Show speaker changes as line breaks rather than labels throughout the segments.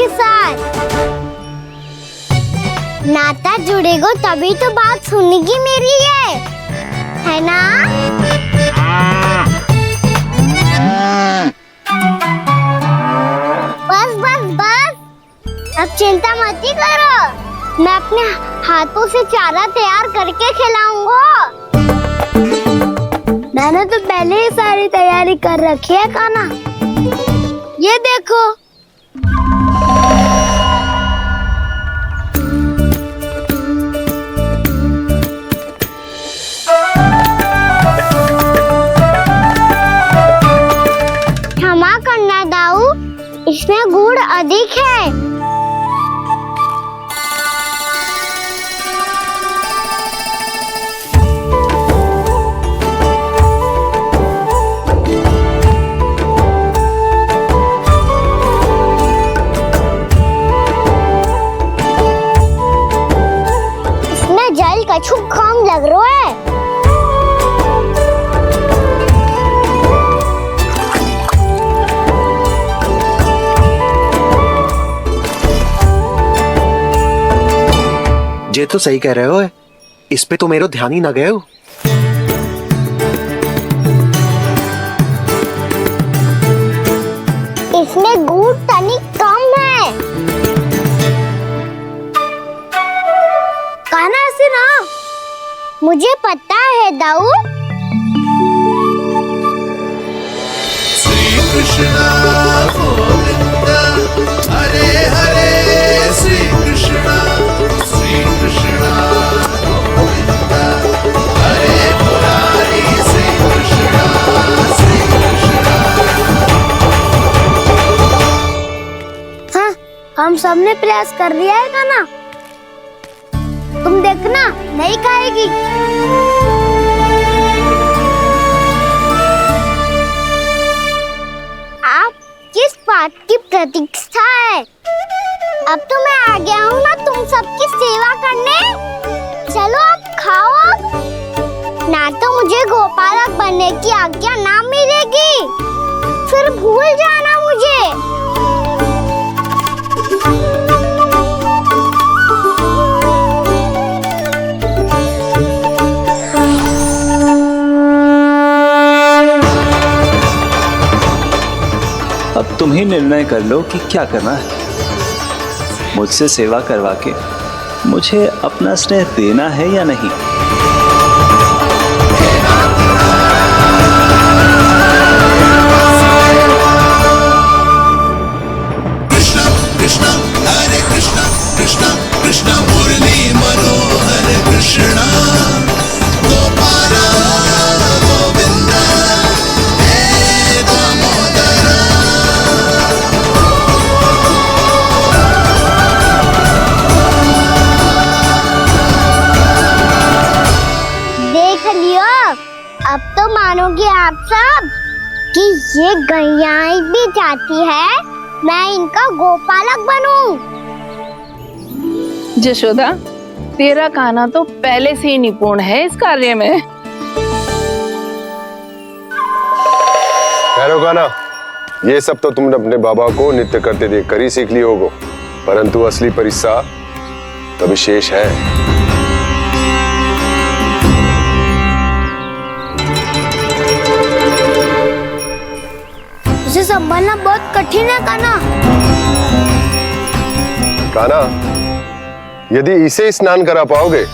के साथ। नाता जुड़ेगा तभी तो बात सुनेगी मेरी है ना? बस बस बस, अब चिंता मत ही करो, मैं अपने हाथों से चारा तैयार करके खिलाऊंगा। मैंने तो पहले ही सारी तैयारी कर रखी है कान्हा, ये देखो। क्षमा करना दाऊ, इसमें गुड़ अधिक है। इसमें जल कछु कम लग रहा है।
ये तो सही कह रहे हो, इस पे तो मेरो ध्यान ही ना गए हो।
इसमें गुड़ तनिक कम है। कान्हा ऐसे ना, मुझे पता है दाऊ।
श्री कृष्णा गोविंदा हरे हरे, श्री कृष्णा गोविंदा हरे मुरारी, श्री कृष्णा।
हाँ, हम सबने प्रयास कर लिया है कान्हा, तुम देखना नहीं खाएगी। आप किस बात की प्रतीक्षा है? अब तो मैं आ गया हूँ ना तुम सबकी सेवा करने। चलो अब खाओ अब। ना तो मुझे गोपालक बनने की आज्ञा ना मिलेगी, फिर भूल जाना मुझे।
अब तुम ही निर्णय कर लो कि क्या करना है। मुझसे सेवा करवा के मुझे अपना स्नेह देना है या नहीं।
कृष्णा कृष्णा हरे कृष्णा, कृष्णा कृष्णा मुरली मनोहर कृष्णा, गोपाला गोविंदा हे दामोदरा।
देख लियो, अब तो मानोगे आप सब कि ये गैयाएं भी चाहती है मैं इनका गोपालक बनूं।
जशोदा, तेरा कान्हा तो पहले से ही निपुण है इस कार्य में।
ठहरो कान्हा, ये सब तो तुमने अपने बाबा को नृत्य करते देख कर ही सीख ली होगो, परंतु असली परिश्रम तो विशेष है।
उसे संभालना बहुत कठिन है कान्हा।
कान्हा, यदि इसे स्नान करा पाओगे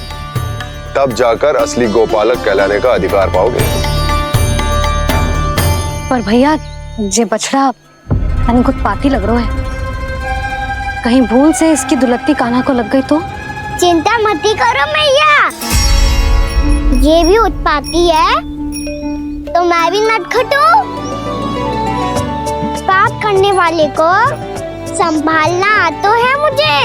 तब जाकर असली गोपालक कहलाने का अधिकार पाओगे।
पर भैया, ये बछड़ा तनिक उत्पाती लग रहा है, कहीं भूल से इसकी दुलत्ती कान्हा को लग गई तो?
चिंता मत ही करो मैया, ये भी उत्पाती है तो मैं भी नटखट हूँ। पाप करने वाले को संभालना आता है मुझे।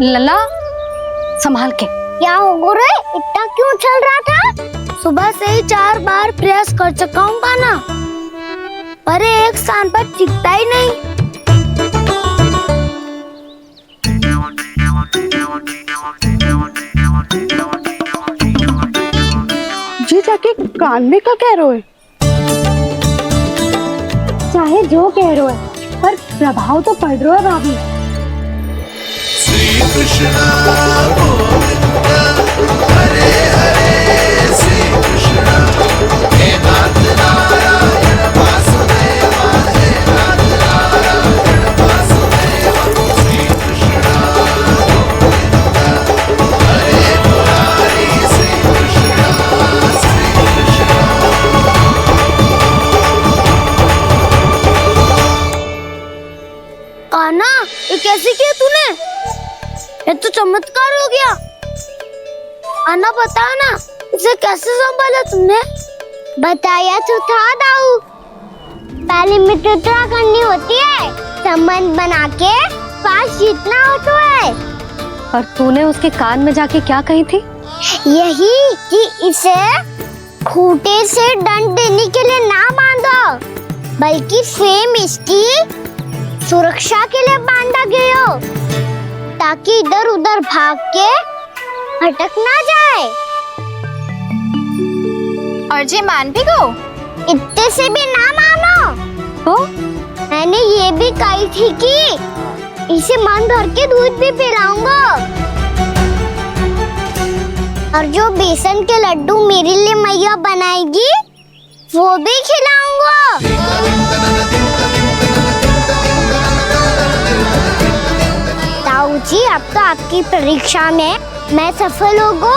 लला, संभाल के।
क्या हो गुरु, इतना क्यों चल रहा था? सुबह से ही 4 बार प्रयास कर चुका हूँ कान्हा, पर एक स्थान पर टिकता ही नहीं।
जाके कान में का कह रहे हो?
चाहे जो कह रहे हो पर प्रभाव तो पड़ रहा है भाभी।
श्री कृष्ण गोविंद हरे हरे श्री कृष्ण हे नाथ नारायण वासुदेवा हे नाथ नारायण वासुदेवा श्री कृष्ण गोविंद हरे मुरारी श्री कृष्ण श्री कृष्ण।
कान्हा, ये कैसे किया तूने? ये तो चमत्कार हो गया। अन्ना बता ना, इसे कैसे संभाला तुमने? बताया तो था दाऊ। पहले मित्रता करनी होती है, संबंध बना के पास जीतना होता है।
और तूने उसके कान में जाके क्या कही थी?
यही कि इसे खूंटे से दंड देने के लिए ना बांधो, बल्कि स्वयं इसकी सुरक्षा के लिए बांधा गया हो, ताकि इधर उधर भाग के भटक ना जाए। और जी मान भी गो, इतने से भी ना मानो।
तो
मैंने ये भी कही थी कि इसे मन भर के दूध भी पिलाऊंगा, और जो बेसन के लड्डू मेरे लिए मैया बनाएगी वो भी खिलाऊंगा। ताऊ जी, अब तो आपकी परीक्षा में मैं सफल होगा।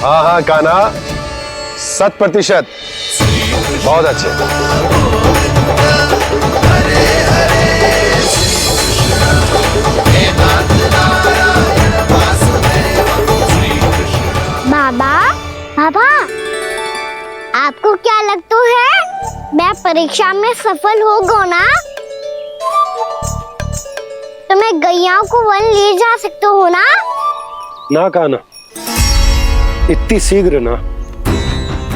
हाँ हाँ कान्हा, 100%। बहुत अच्छे।
हरे हरे श्री कृष्ण हे नाथ नारायण वासुदेवा श्री कृष्ण।
बाबा, बाबा, आपको क्या लगता है मैं परीक्षा में सफल होगा ना? तो मैं गैया को वन ले जा सकता हूँ ना?
ना कान्हा, इतनी शीघ्र ना।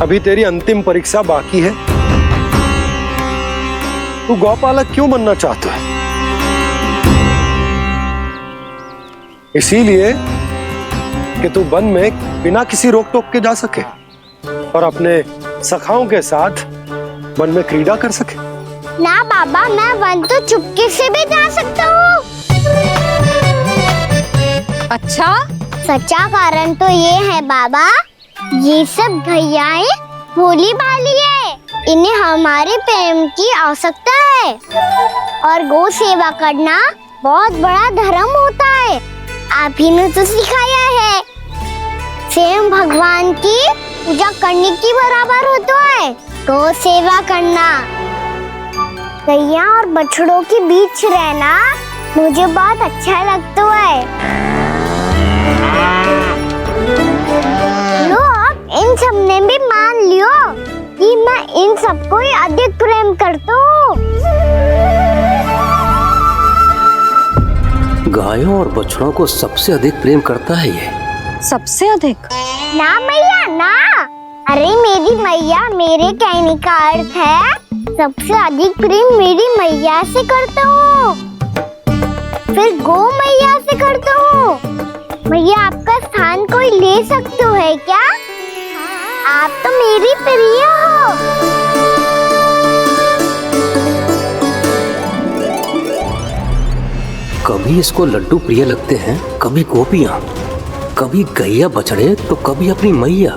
अभी तेरी अंतिम परीक्षा बाकी है। तू गौपालक क्यों बनना चाहता है? इसीलिए कि तू वन में बिना किसी रोक टोक के जा सके और अपने सखाओं के साथ वन में क्रीड़ा कर सके।
ना बाबा, मैं वन तो चुपके से भी जा सकता हूँ।
अच्छा,
सच्चा कारण तो ये है बाबा, ये सब भैयाएं भोली भाली है, इन्हें हमारे प्रेम की आवश्यकता है, और गौ सेवा करना बहुत बड़ा धर्म होता है। आप ही ने तो सिखाया है, स्वयं भगवान की पूजा करने की बराबर होता है गौ सेवा करना। गैया और बछड़ों के बीच रहना मुझे बहुत अच्छा लगता है। लो, अब इन सब ने भी मान लियो कि मैं इन सबको ही अधिक प्रेम करता हूँ।
गायों और बछड़ों को सबसे अधिक प्रेम करता है ये।
सबसे अधिक?
ना मैया ना, अरे मेरी मैया, मेरे कहने का अर्थ है सबसे अधिक प्रेम मेरी मैया से करता हूँ, फिर गौ मैया से करता हूँ। मैया, आपका स्थान कोई ले सकते है क्या? आप तो मेरी प्रिय हो।
कभी इसको लड्डू प्रिय लगते हैं, कभी गोपियां, कभी गैया बछड़े, तो कभी अपनी मैया।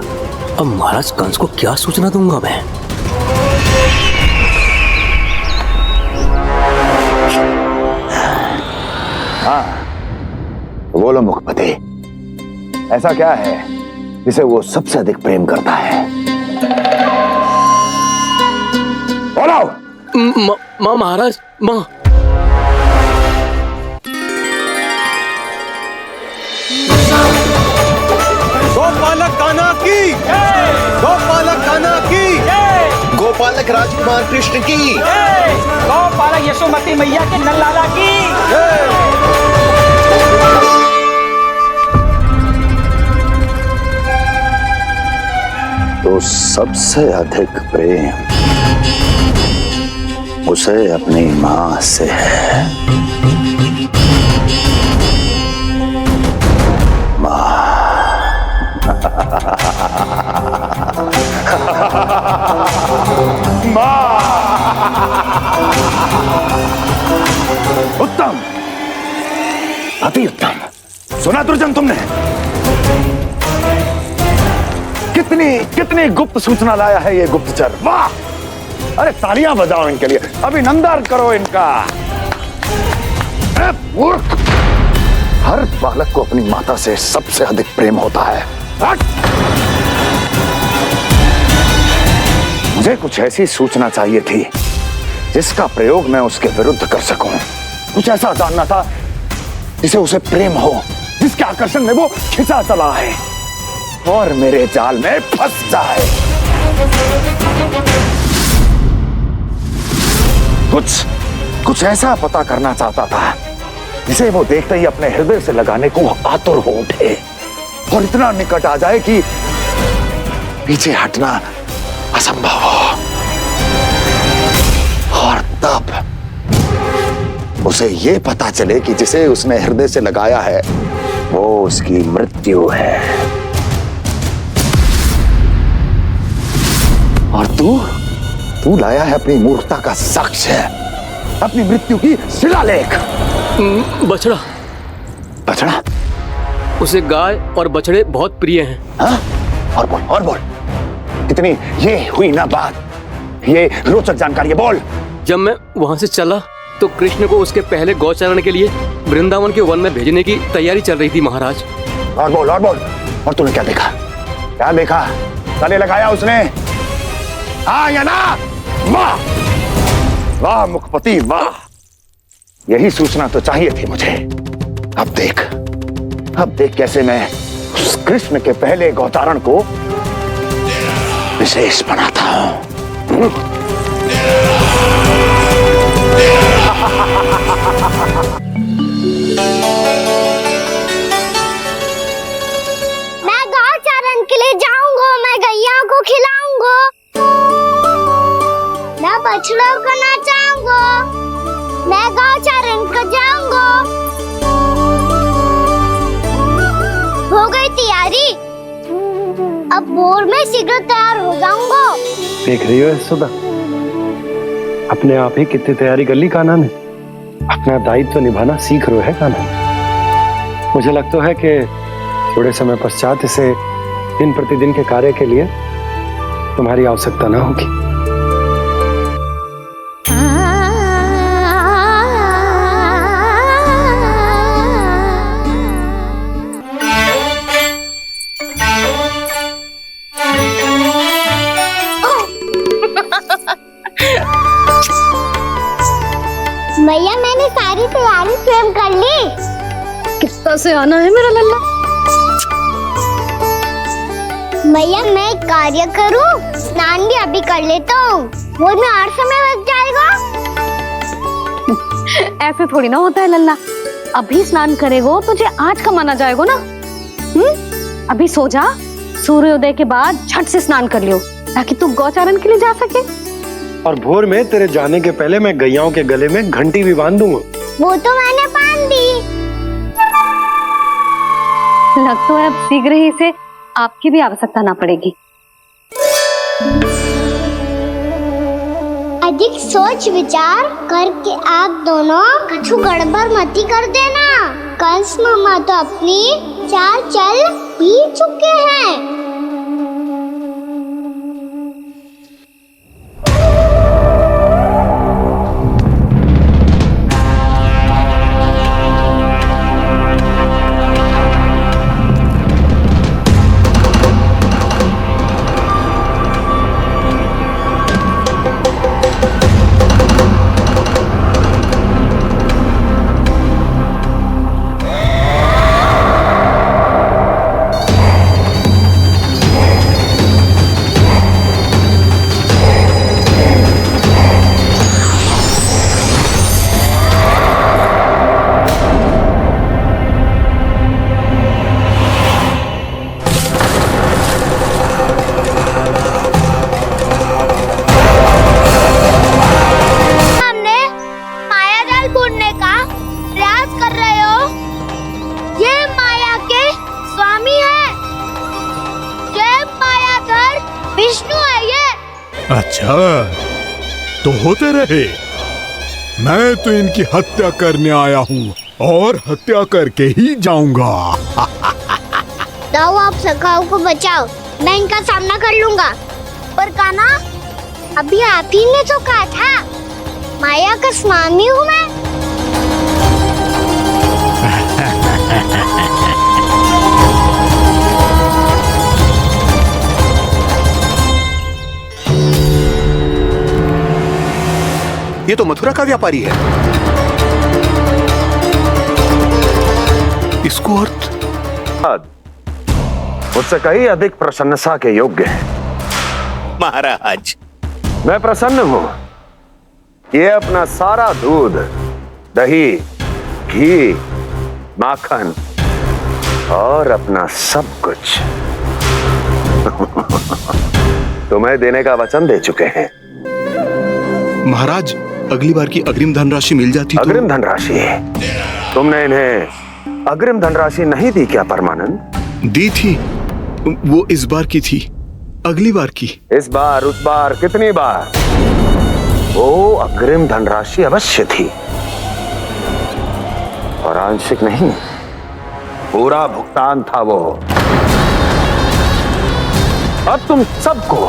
अब महाराज कंस को क्या सूचना दूंगा मैं?
हाँ, बोलो मुखपति, ऐसा क्या है जिसे वो सबसे अधिक प्रेम करता है? बोलो।
माँ महाराज, माँ।
गोपालक कान्हा की, गोपालक कान्हा की,
गोपालक राजकुमार कृष्ण की,
गौपालक यशोमती मैया के नंदलाला की।
तो सबसे अधिक प्रेम उसे अपनी मां से है। मां। दुर्जन तुमने? कितनी कितनी गुप्त सूचना लाया है ये गुप्तचर। वाह! अरे तालियां बजाओ इनके लिए, अभिनंदन करो इनका। मूर्ख! हर बालक को अपनी माता से सबसे अधिक प्रेम होता है। मुझे कुछ ऐसी सूचना चाहिए थी जिसका प्रयोग मैं उसके विरुद्ध कर सकूं। कुछ ऐसा जानना था जिसे उसे प्रेम हो, जिसके आकर्षण में वो खिंचा चला है और मेरे जाल में फंस जाए। कुछ ऐसा पता करना चाहता था जिसे वो देखते ही अपने हृदय से लगाने को आतुर हो उठे और इतना निकट आ जाए कि पीछे हटना असंभव हो। और तब उसे ये पता चले कि जिसे उसने हृदय से लगाया है वो उसकी मृत्यु है। और तू लाया है अपनी मूर्खता का साक्ष्य, अपनी मृत्यु की शिलालेख।
बछड़ा।
बछड़ा?
उसे गाय और बछड़े बहुत प्रिय हैं।
हाँ? और बोल कितनी ये हुई ना बात, ये रोचक जानकारी है, बोल।
जब मैं वहां से चला तो कृष्ण को उसके पहले गौचारण के लिए वृंदावन के वन में भेजने की तैयारी चल रही थी महाराज।
और बोल। और तूने क्या देखा? गले लगाया उसने? हाँ या ना? वाह वाह मुखपति वाह, यही सूचना तो चाहिए थी मुझे। अब देख कैसे मैं उस कृष्ण के पहले गौचारण को विशेष बनाता हूं।
मैं गौचारण के लिए जाऊंगा, मैं गैया को खिलाऊंगा, मैं बछड़ों को नचाऊंगा, मैं गौचारण को जाऊंगा। हो गई तैयारी, अब भोर में शीघ्र तैयार हो जाऊंगा।
देख रही हो यशोदा, अपने आप ही कितनी तैयारी कर ली कान्हा ने। अपना दायित्व निभाना सीख रहे है कान्हा। मुझे लगता है कि थोड़े समय पश्चात इसे दिन प्रतिदिन के कार्य के लिए तुम्हारी आवश्यकता ना होगी।
भैया मैंने सारी तैयारी स्वयं कर ली।
कितना से आना है मेरा लल्ला?
भैया मैं एक कार्य करूं, स्नान भी अभी कर लेता हूँ, वो में और समय लग जाएगा।
ऐसे थोड़ी ना होता है लल्ला, अभी स्नान करेगो तुझे आज कमाना जाएगो ना। अभी सो जा, सूर्योदय के बाद झट से स्नान कर लियो ताकि तू गौचारण के लिए जा सके।
और भोर में तेरे जाने के पहले मैं गैयाओं के गले में घंटी भी बांध दूंगा।
वो तो मैंने बांध दी।
लगता है अब शीघ्र ही इसे आपकी भी आवश्यकता ना पड़ेगी।
अधिक सोच विचार करके आप दोनों कछु गड़बड़ मती कर देना। कंस मामा तो अपनी चाल चल भी चुके हैं।
अच्छा तो होते रहे, मैं तो इनकी हत्या करने आया हूँ। और हत्या करके ही जाऊंगा।
जाओ आप सखाओ को बचाओ, मैं इनका सामना कर लूंगा। पर कान्हा, अभी आप ही ने तो कहा था माया का स्वामी हूँ मैं।
ये तो मथुरा का व्यापारी है। इसको अर्थ
मुझसे कहीं अधिक प्रशंसा के योग्य है।
महाराज,
मैं प्रसन्न हूं। ये अपना सारा दूध, दही, घी, माखन और अपना सब कुछ तुम्हें देने का वचन दे चुके हैं।
महाराज, अगली बार की अग्रिम धनराशि मिल जाती तो।
अग्रिम धनराशि? तुमने इन्हें अग्रिम धनराशि नहीं दी क्या परमानंद?
दी थी, वो इस बार की थी, अगली बार की।
इस बार, उस बार, कितनी बार? वो अग्रिम धनराशि अवश्य थी और आंशिक नहीं, पूरा भुगतान था वो। अब तुम सबको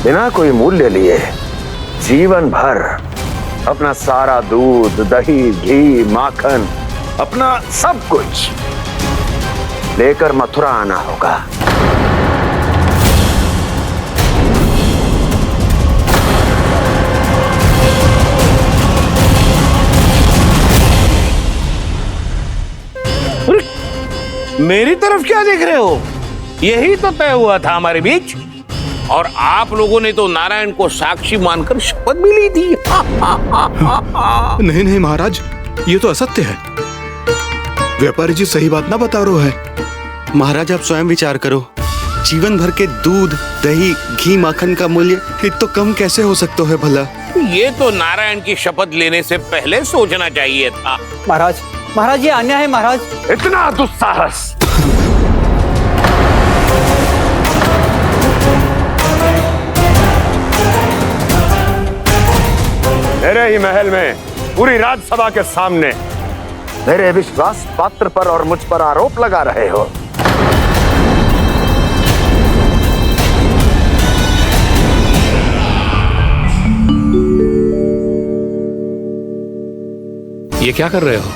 बिना कोई मूल्य लिए जीवन भर अपना सारा दूध, दही, घी, माखन, अपना सब कुछ लेकर मथुरा आना होगा।
मेरी तरफ क्या देख रहे हो? यही तो तय हुआ था हमारे बीच, और आप लोगों ने तो नारायण को साक्षी मानकर शपथ भी ली थी।
नहीं नहीं महाराज, ये तो असत्य है। व्यापारी जी सही बात ना बता रहे हैं।
महाराज, आप स्वयं विचार करो। जीवन भर के दूध, दही, घी, माखन का मूल्य ये तो कम कैसे हो सकता है भला?
ये तो नारायण की शपथ लेने से पहले सोचना चाहिए था।
महाराज, महाराज ये अन्याय है महाराज।
इतना दुस्साहस! मेरे ही महल में पूरी राज्यसभा के सामने मेरे विश्वास पात्र पर और मुझ पर आरोप लगा रहे हो।
ये क्या कर रहे हो?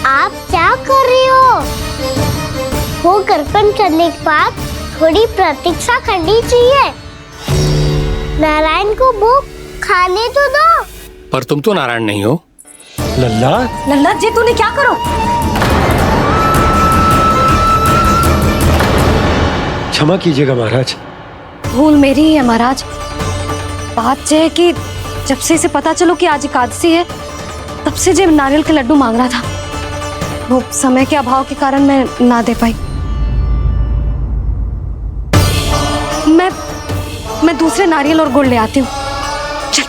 आप क्या कर रहे हो? वो कर्पण करने के बाद थोड़ी प्रतीक्षा करनी चाहिए। नारायण को भूख खाने तो दो।
पर तुम तो नारायण नहीं हो।
लल्ला,
लल्ला जी, तूने क्या करो?
क्षमा कीजिएगा महाराज।
भूल मेरी ही है महाराज। बात यह है कि जब से इसे पता चलो कि आज एकादशी है, तब से जो नारियल के लड्डू मांग रहा था, वो समय के अभाव के कारण मैं ना दे पाई। मैं दूसरे नारियल और गुड़ ले आती हूँ। चल।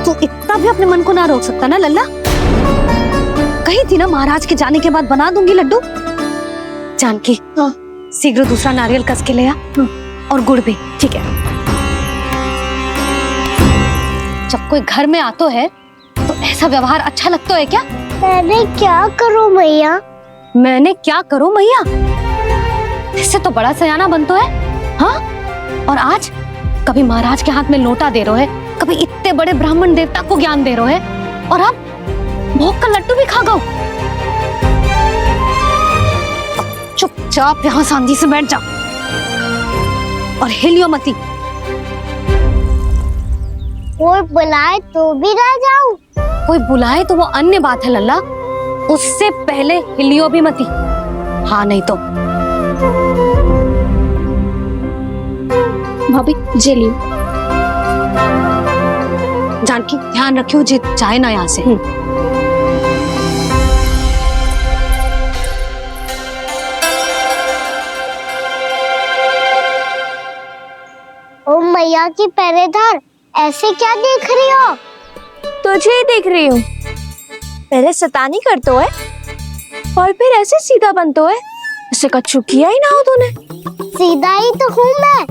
तू इतना भी अपने मन को ना रोक सकता ना लल्ला? कही थी ना महाराज के जाने के बाद बना दूंगी लड्डू। जानकी, शीघ्र दूसरा नारियल कस के ले आ, और गुड़ भी। ठीक है। जब कोई घर में आतो है तो ऐसा व्यवहार अच्छा लगता है क्या?
मैंने क्या करूं मैया?
मैंने क्या करूं मैया? इससे तो बड़ा सयाना बनतो है। हाँ? और आज कभी महाराज के हाथ में लोटा दे रहे है, कभी इतने बड़े ब्राह्मण देवता को ज्ञान दे रहे है, और अब भोग का लड्डू भी खा गो। चुपचाप यहाँ शांति से बैठ जा और हिलियो मती।
कोई बुलाए तो भी ना जाऊं?
कोई बुलाए तो वो अन्य बात है लल्ला, उससे पहले हिलियो भी मती। हाँ नहीं तो। भाभी जे लियो। जानकी ध्यान रखियो जे चाहे ना यहाँ से।
ओ मैया की पहरेदार, ऐसे क्या देख रही हो?
तुझे ही देख रही हूँ। पहले शैतानी करतो है और फिर ऐसे सीधा बनतो है, ऐसे कछु किया ही ना हो तूने।
सीधा ही तो हूँ मैं।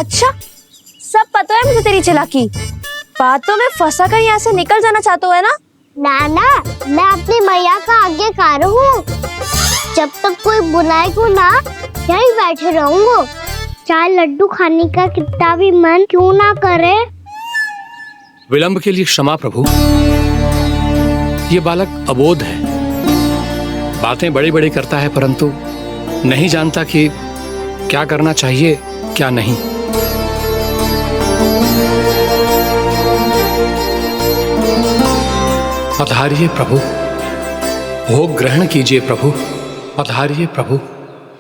अच्छा, सब पता है मुझे तेरी चालाकी। बातों में फंसा कर यहाँ से निकल जाना चाहते हो है ना?
नाना, मैं अपनी मैया का आज्ञाकार हूँ। जब तक कोई बुलाएगा ना, यहीं बैठे रहूंगा। चाहे लड्डू खाने का कितना भी मन क्यों ना करे।
विलंब के लिए क्षमा प्रभु। ये बालक अबोध है, बातें बड़ी बड़ी करता है परंतु नहीं जानता कि क्या करना चाहिए क्या नहीं। पधारिए प्रभु, भोग ग्रहण कीजिए प्रभु। पधारिए प्रभु,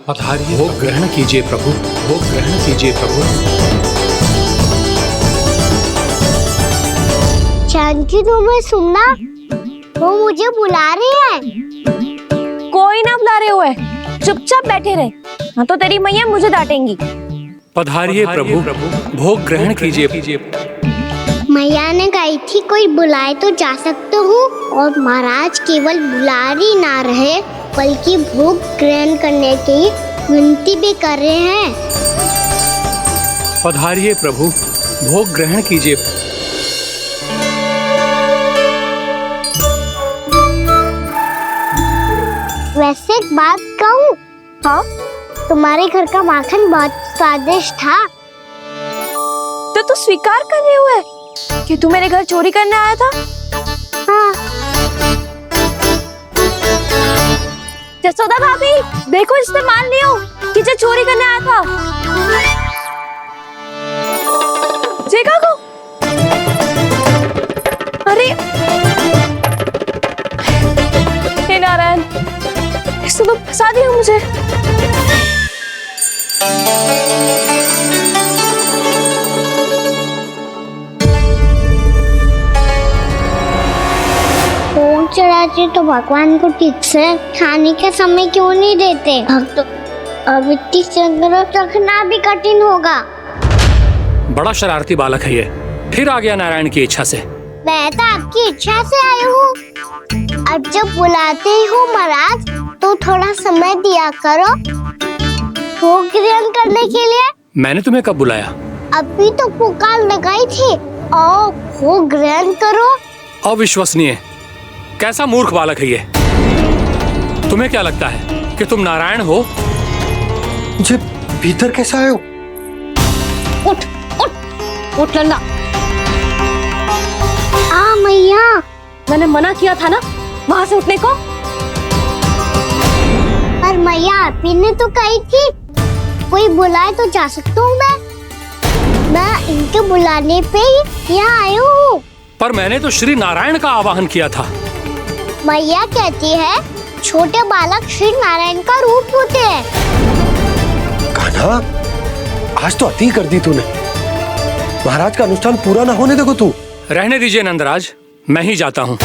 पधारिए, भोग ग्रहण कीजिए प्रभु, भोग ग्रहण कीजिए प्रभु।
जानकी, तुम्हें सुनना, वो मुझे बुला रही है।
कोई ना बुला रहे हुए, चुपचाप बैठे रहे, हाँ तो तेरी मैया मुझे डांटेंगी।
पधारिए प्रभु, भोग ग्रहण कीजिए।
मैया ने कही थी कोई बुलाए तो जा सकते हूँ, और महाराज केवल बुलारी ना रहे बल्कि भोग ग्रहण करने की विनती भी कर रहे हैं।
पधारिए प्रभु, भोग ग्रहण कीजिए।
वैसे एक बात कहूँ? हाँ? तुम्हारे घर का माखन बहुत स्वादिष्ट था।
तो तू स्वीकार कर रहे हुए कि तू मेरे घर चोरी करने आया था?
हाँ।
जसोदा भाभी, देखो इसने मान लियो कि जो चोरी करने आया था। देखा को? अरे हे नारायण, इसने तो फंसा दिया मुझे।
भोग चढ़ाते तो भगवान को ठीक से खाने का समय क्यों नहीं देते? भक्त अब इतनी संग्रह रखना भी कठिन होगा।
बड़ा शरारती बालक है ये, फिर आ गया नारायण की इच्छा से।
मैं तो आपकी इच्छा से आई हूँ। अब जब बुलाते ही हो महाराज, तो थोड़ा समय दिया करो भोग ग्रहण करने के लिए।
मैंने तुम्हें कब बुलाया?
अभी तो पुकार लगाई थी, आओ भोग ग्रहण करो।
अविश्वसनीय, कैसा मूर्ख बालक है ये। तुम्हें क्या लगता है कि तुम नारायण हो?
मुझे भीतर कैसा आए हो?
उठ उठ उठ लल्ला।
मैया,
मैंने मना किया था ना वहां से उठने को।
पर मैया, आपी ने तो कही थी कोई बुलाए तो जा सकता हूँ मैं इनके बुलाने पे ही यहाँ आई हूँ।
पर मैंने तो श्री नारायण का आवाहन किया था।
मैया कहती है छोटे बालक श्री नारायण का रूप होते हैं।
कान्हा, आज तो अति कर दी तूने। महाराज का अनुष्ठान पूरा ना होने देखो तू।
रहने दीजिए नंदराज, मैं ही जाता हूँ।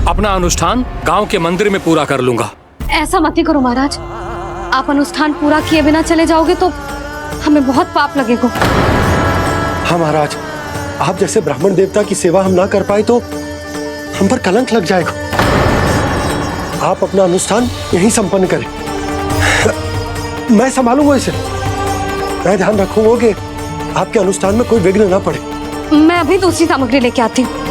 अपना अनुष्ठान गांव के मंदिर में पूरा कर लूंगा।
ऐसा मत ही करो महाराज, आप अनुष्ठान पूरा किए बिना चले जाओगे तो हमें बहुत पाप लगेगा।
हाँ महाराज, आप जैसे ब्राह्मण देवता की सेवा हम ना कर पाए तो हम पर कलंक लग जाएगा। आप अपना अनुष्ठान यहीं संपन्न करें, मैं संभालूंगा इसे। मैं ध्यान रखूंगा कि आपके अनुष्ठान में कोई विघ्न ना पड़े।
मैं अभी दूसरी सामग्री लेके आती हूँ।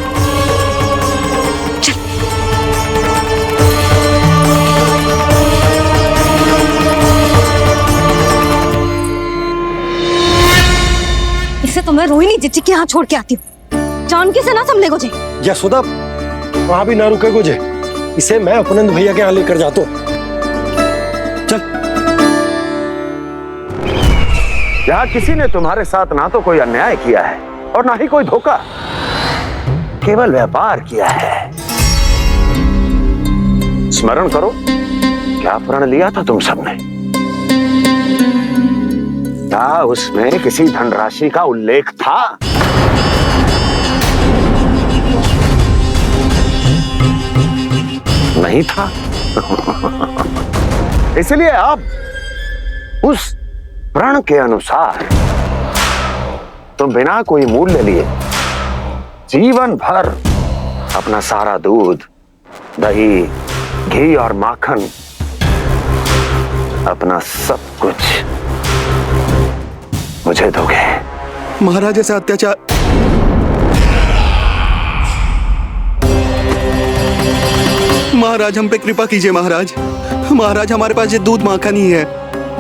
इसे तो मैं रोहिणी जीजी के यहाँ छोड़ के आती हूँ। जानकी से ना समझे गुजे।
यशोदा, वहां भी ना रुके गुजे। इसे मैं अपनंद भैया के यहाँ लेकर जाता हूँ। चल।
यहाँ किसी ने तुम्हारे साथ ना तो कोई अन्याय किया है और ना ही कोई धोखा, केवल व्यापार किया है। स्मरण करो, क्या प्रण लिया था तुम सबने? क्या उसमें किसी धनराशि का उल्लेख था? नहीं था। इसलिए अब उस प्रण के अनुसार तुम बिना कोई मूल्य लिए जीवन भर अपना सारा दूध, दही, घी और माखन, अपना सब कुछ मुझे दोगे?
महाराज ऐसा अत्याचार। महाराज हम पे कृपा कीजिए महाराज। महाराज हमारे पास ये दूध माखन ही है।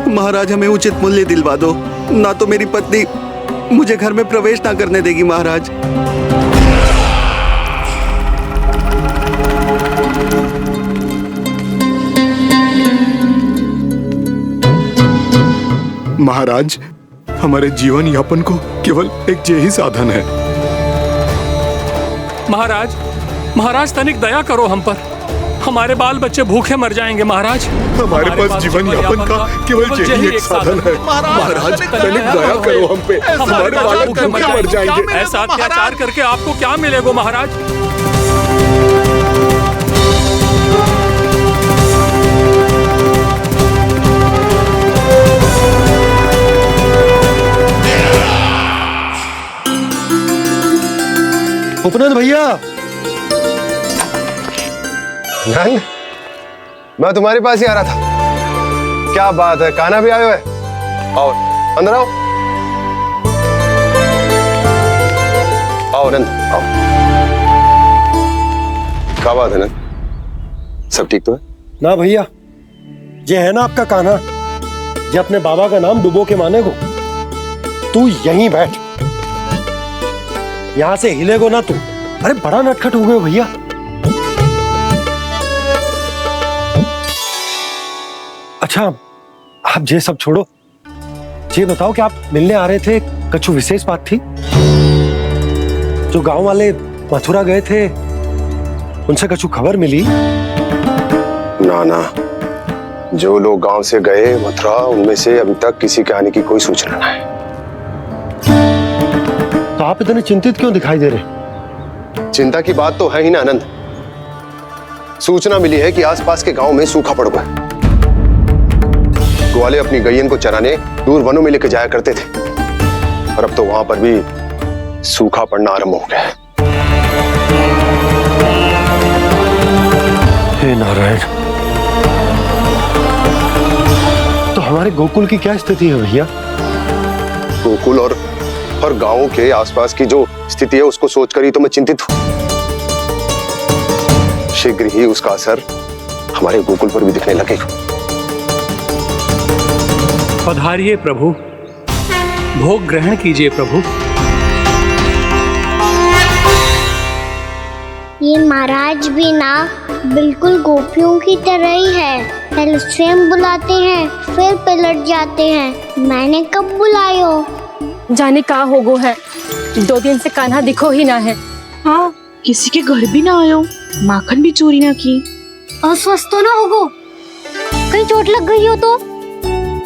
महाराज हमें उचित मूल्य दिलवा दो, ना तो मेरी पत्नी मुझे घर में प्रवेश ना करने देगी महाराज।
महाराज हमारे जीवन यापन को केवल एक यही साधन है।
महाराज, महाराज तनिक दया करो हम पर। हमारे बाल बच्चे भूखे मर जाएंगे महाराज।
हमारे पास जीवन यापन का केवल यही एक साधन है। महाराज तनिक दया करो हम पे। हमारे बालक भूखे मर जाएंगे।
ऐसा अत्याचार करके आपको क्या मिलेगा महाराज?
उपनंद भैया।
नंद, मैं तुम्हारे पास ही आ रहा था। क्या बात है, कान्हा भी आयो है? आओ अंदर आओ। आओ नंद आओ। क्या बात है नंद, सब ठीक तो है?
ना भैया, ये है ना आपका कान्हा, ये अपने बाबा का नाम डुबो के माने को। तू यहीं बैठ, यहां से हिलेगो ना तू। अरे बड़ा नटखट हो गए भैया। अच्छा आप ये सब छोड़ो, ये बताओ कि आप मिलने आ रहे थे, कछु विशेष बात थी? जो गांव वाले मथुरा गए थे उनसे कछु खबर मिली?
ना ना, जो लोग गांव से गए मथुरा, उनमें से अभी तक किसी के आने की कोई सूचना नहीं।
तो आप इतने चिंतित क्यों दिखाई दे रहे?
चिंता की बात तो है ही ना आनंद। सूचना मिली है कि आसपास के गांव में सूखा पड़ गया। ग्वाले अपनी गैयन को चराने दूर वनों में लेकर जाया करते थे, और अब तो वहां पर भी सूखा पड़ना आरंभ हो गया है।
हे नारायण, तो हमारे गोकुल की क्या स्थिति है भैया?
गोकुल और गांवों के आसपास की जो स्थिति है उसको सोचकर ही तो मैं चिंतित हूं। शीघ्र ही उसका असर हमारे गोकुल पर भी दिखने लगेगा।
पधारिए प्रभु, भोग ग्रहण कीजिए प्रभु।
ये महाराज भी ना बिल्कुल गोपियों की तरह ही है। पहले स्वयं बुलाते हैं, फिर पलट जाते हैं। मैंने कब बुलायो?
जाने का होगो है, 2 दिन से कान्हा दिखो ही ना है।
हाँ, किसी के घर भी ना आयो, माखन भी चोरी ना की।
अस्वस्थ तो ना होगो, कहीं चोट लग गई हो तो?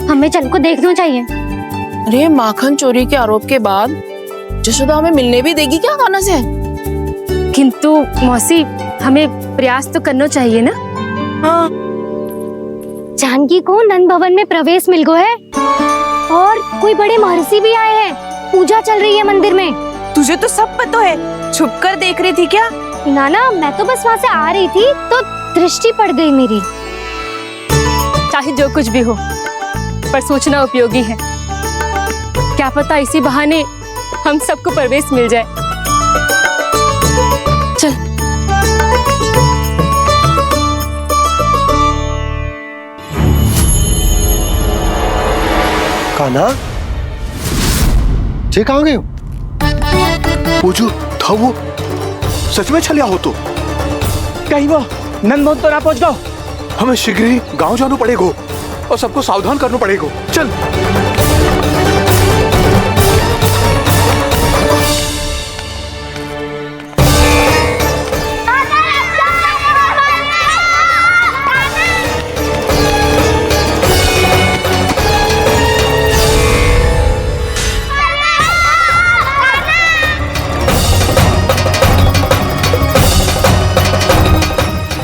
हमें चल को देखना चाहिए।
अरे माखन चोरी के आरोप के बाद जशोदा हमें मिलने भी देगी क्या कान्हा से?
किंतु मौसी, हमें प्रयास तो करना चाहिए ना।
हाँ।
जानकी को नंद भवन में प्रवेश मिल गो है, और कोई बड़े महर्षि भी आए हैं। पूजा चल रही है मंदिर में।
तुझे तो सब पता है, छुप कर देख रही थी क्या?
नाना, मैं तो बस वहाँ से आ रही थी तो दृष्टि पड़ गई मेरी।
चाहे जो कुछ भी हो, पर सूचना उपयोगी है। क्या पता इसी बहाने हम सबको प्रवेश मिल जाए। चल।
कान्हा, ये कहाँ गए हो?
वो जो था वो सच में छलिया हो तो?
कहीं वो नंदभवन तो ना पहुंच गो?
हमें शीघ्र ही गांव जाना पड़ेगा और सबको सावधान करना पड़ेगा। चल।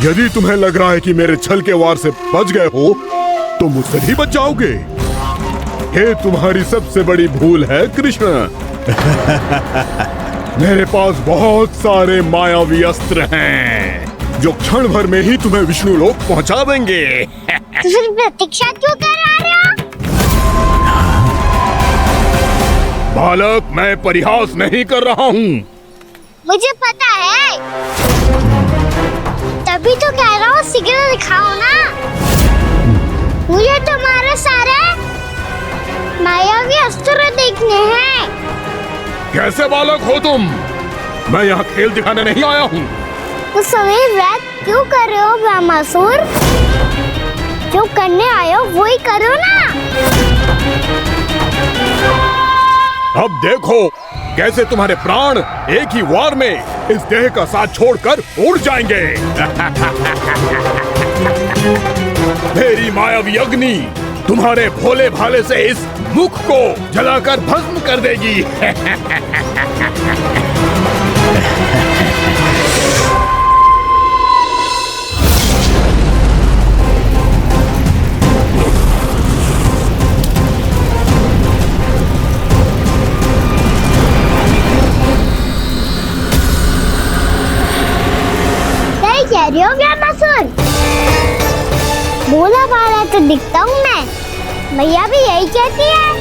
यदि तुम्हें लग रहा है कि मेरे छल के वार से बच गए हो तो मुझसे ही बच जाओगे। ये तुम्हारी सबसे बड़ी भूल है कृष्ण। मेरे पास बहुत सारे मायावी अस्त्र हैं जो क्षण भर में ही तुम्हें विष्णु लोक पहुंचा देंगे।
तो फिर प्रतीक्षा क्यों कर रहे हो?
बालक, मैं परिहास नहीं कर रहा हूँ।
मुझे पता है, तभी तो कह रहा हूँ शीघ्र दिखाओ ना। मुझे तुम्हारे सारे मायावी अस्त्र देखने हैं।
कैसे बालक हो तुम? मैं यहाँ खेल दिखाने नहीं आया हूँ।
तो समय व्यर्थ क्यों कर रहे हो ब्रह्मासुर? जो करने आए हो वही करो ना।
अब देखो कैसे तुम्हारे प्राण एक ही वार में इस देह का साथ छोड़कर उड़ जाएंगे। मेरी मायावी अग्नि तुम्हारे भोले भाले से इस मुख को जलाकर भस्म कर देगी।
कह रही हो ब्रह्मासुर? भोला भाला तो दिखता हूँ मैं। मैया भी यही कहती है।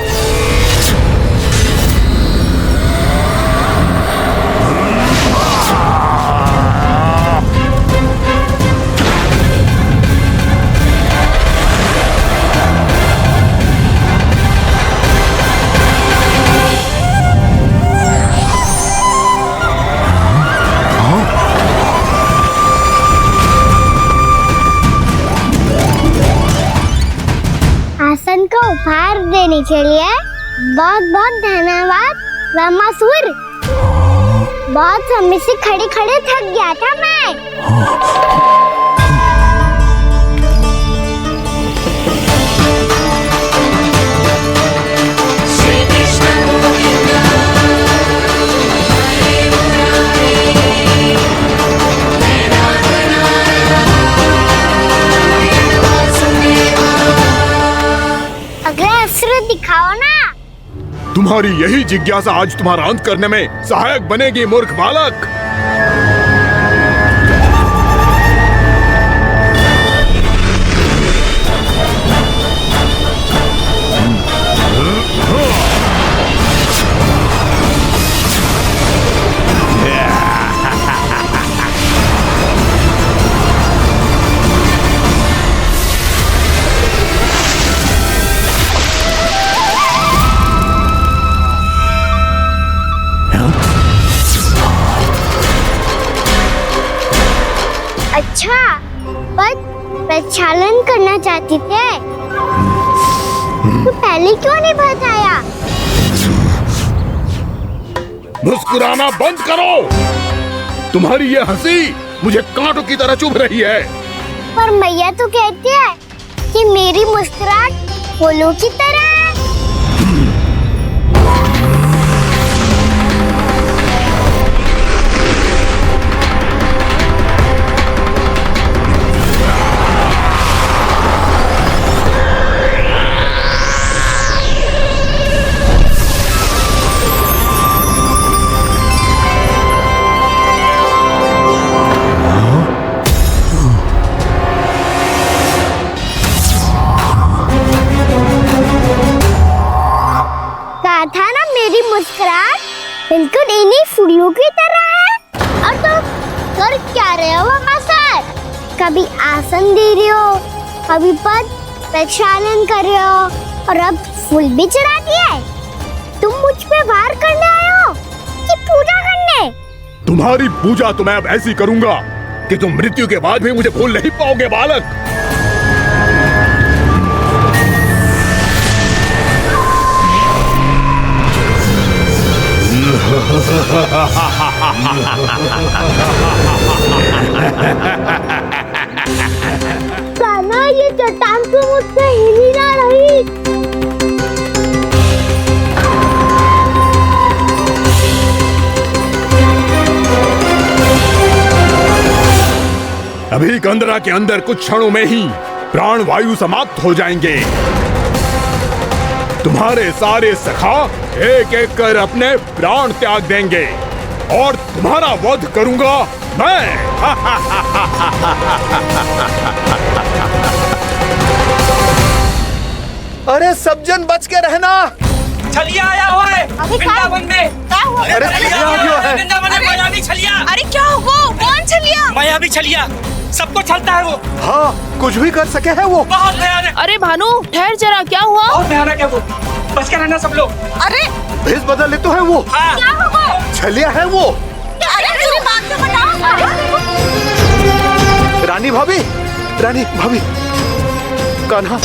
आसन को उपहार देने के लिए बहुत बहुत धन्यवाद ब्रह्मासुर। बहुत समय से खड़े खड़े थक गया था मैं। दिखाओ ना।
तुम्हारी यही जिज्ञासा आज तुम्हारा अंत करने में सहायक बनेगी मूर्ख बालक।
अच्छा, पर प्रक्षालन करना चाहती थे तो पहले क्यों नहीं बताया?
मुस्कुराना बंद करो। तुम्हारी ये हंसी मुझे कांटों की तरह चुभ रही है।
पर मैया तो कहती है कि मेरी मुस्कुराहट फूलों की तरह है। था ना मेरी मुस्कुराहट बिल्कुल इन्हीं फूलों की तरह है। और तो कर क्या रहे हो ब्रह्मासुर? कभी आसन दे रहे हो, कभी पद प्रक्षालन कर रहे हो और अब फूल भी चढ़ा दिए। तुम मुझ पे वार करने आए हो कि पूजा करने?
तुम्हारी पूजा तो मैं अब ऐसी करूंगा कि तुम मृत्यु के बाद भी मुझे भूल नहीं पाओगे बालक।
कान्हा, ये चट्टान तो मुझसे हिल ही ना रही।
अभी कंदरा के अंदर कुछ क्षणों में ही प्राण वायु समाप्त हो जाएंगे। तुम्हारे सारे सखा एक एक कर अपने प्राण त्याग देंगे और तुम्हारा वध करूंगा मैं।
अरे सब जन बच के रहना,
छलिया आया हुआ है वृंदावन में।
अरे छलिया आ गया है।
वृंदावन में मायावी छलिया।
अरे क्या हुआ? कौन छलिया?
मायावी छलिया, सबको छलता है वो।
हाँ, कुछ भी कर सके है वो।
बहुत भयानक।
अरे भानु ठहर जरा, क्या हुआ?
बहुत भयानक है वो, बच के रहना सब लोग।
अरे
भेष बदल ले तो है वो।
हाँ।
क्या हुआ?
छलिया है वो।
अरे मेरी बात तो बताओ।
रानी भाभी, रानी भाभी, कान्हा।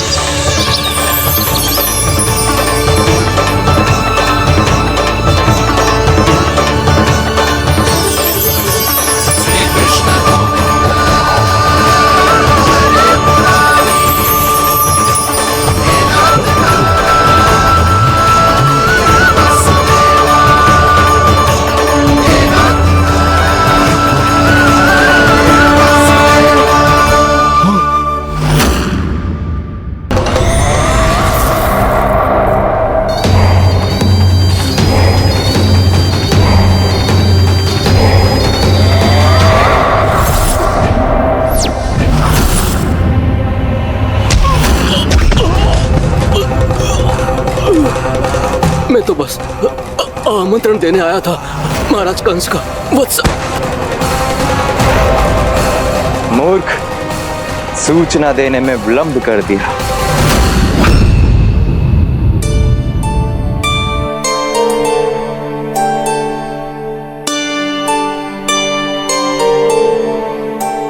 मैं तो बस आमंत्रण देने आया था महाराज कंस का। वत्स
मूर्ख, सूचना देने में विलंब कर दिया।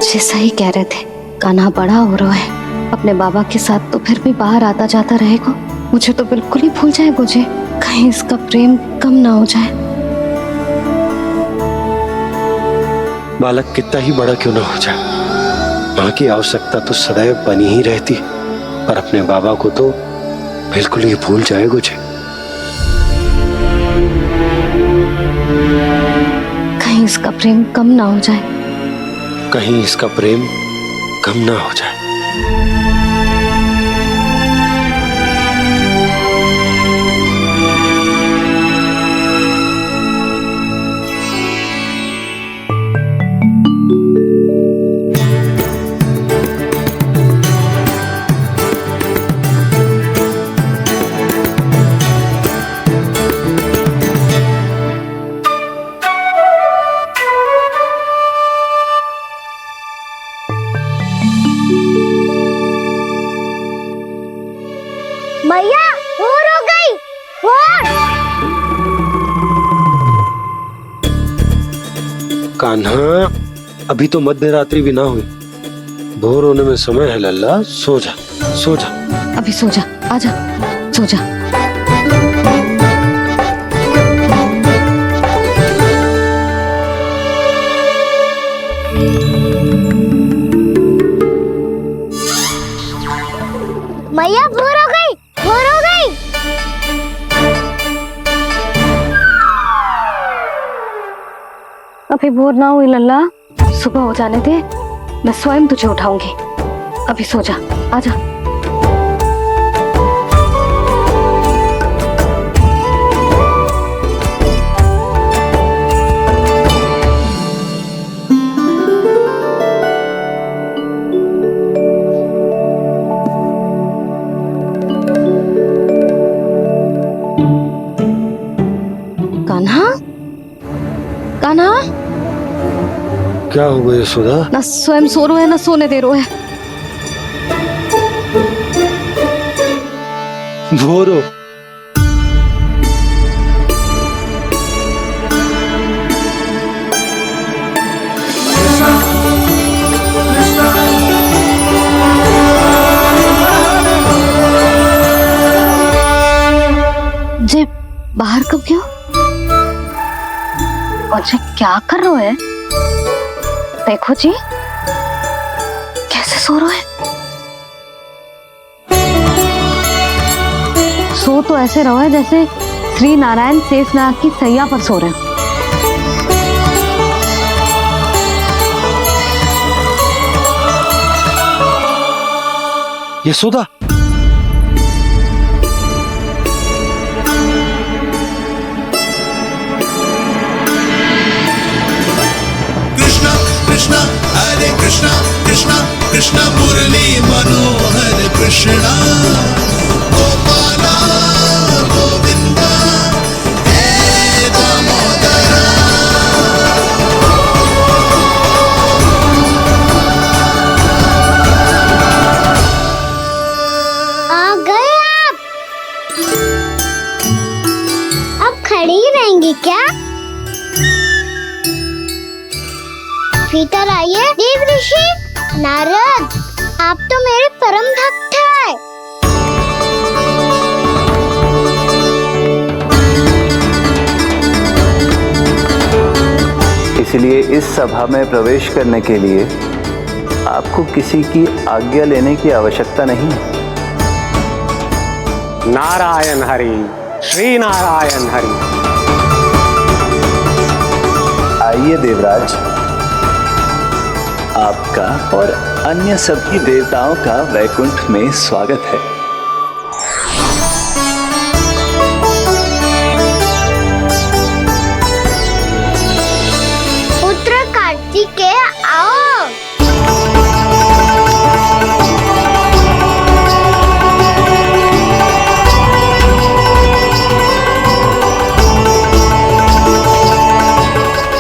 जैसा ही कह रहे थे, कान्हा बड़ा हो रहा है अपने बाबा के साथ, तो फिर भी बाहर आता जाता रहेगा। मुझे तो बिल्कुल ही भूल जाए मुझे, कहीं इसका प्रेम कम ना हो जाए।
बालक कितना ही बड़ा क्यों ना हो जाए, माँ की आवश्यकता तो सदैव बनी ही रहती, पर अपने बाबा को तो बिल्कुल ही भूल जाए मुझे।
कहीं इसका प्रेम कम ना हो जाए,
कहीं इसका प्रेम कम ना हो जाए।
भैया भोर हो गई, भोर।
कान्हा, अभी तो मध्य रात्रि भी ना हुई, भोर होने में समय है लल्ला। सो जा, सो जा।
अभी सो जा, आजा, सो जा।
भैया भोर हो गई, भोर हो गई।
अभी भोर ना हुई लल्ला, सुबह हो जाने दे, मैं स्वयं तुझे उठाऊंगी। अभी सो जा, आजा। कान्हा, कान्हा,
क्या हो गया यशोदा?
ना स्वयं सो रो है ना सोने दे रो है।
भोरो,
जे बाहर कब गयो? और जे क्या कर रहे है? देखो जी, कैसे सो रहे है। सो तो ऐसे रहो है जैसे श्री नारायण शेषनाग की सैया पर सो रहे हो।
यशोदा,
कृष्णा कृष्णा हरे कृष्णा कृष्णा कृष्णा मुरली मनोहर कृष्णा गोपाला गोविंदा
भीतर आइए। देव ऋषि नारद, आप तो मेरे परम भक्त हैं।
इसलिए इस सभा में प्रवेश करने के लिए आपको किसी की आज्ञा लेने की आवश्यकता नहीं है।
नारायण हरि, श्री नारायण हरि।
आइए देवराज, आपका और अन्य सभी देवताओं का वैकुंठ में स्वागत है।
पुत्र कार्तिकेय आओ।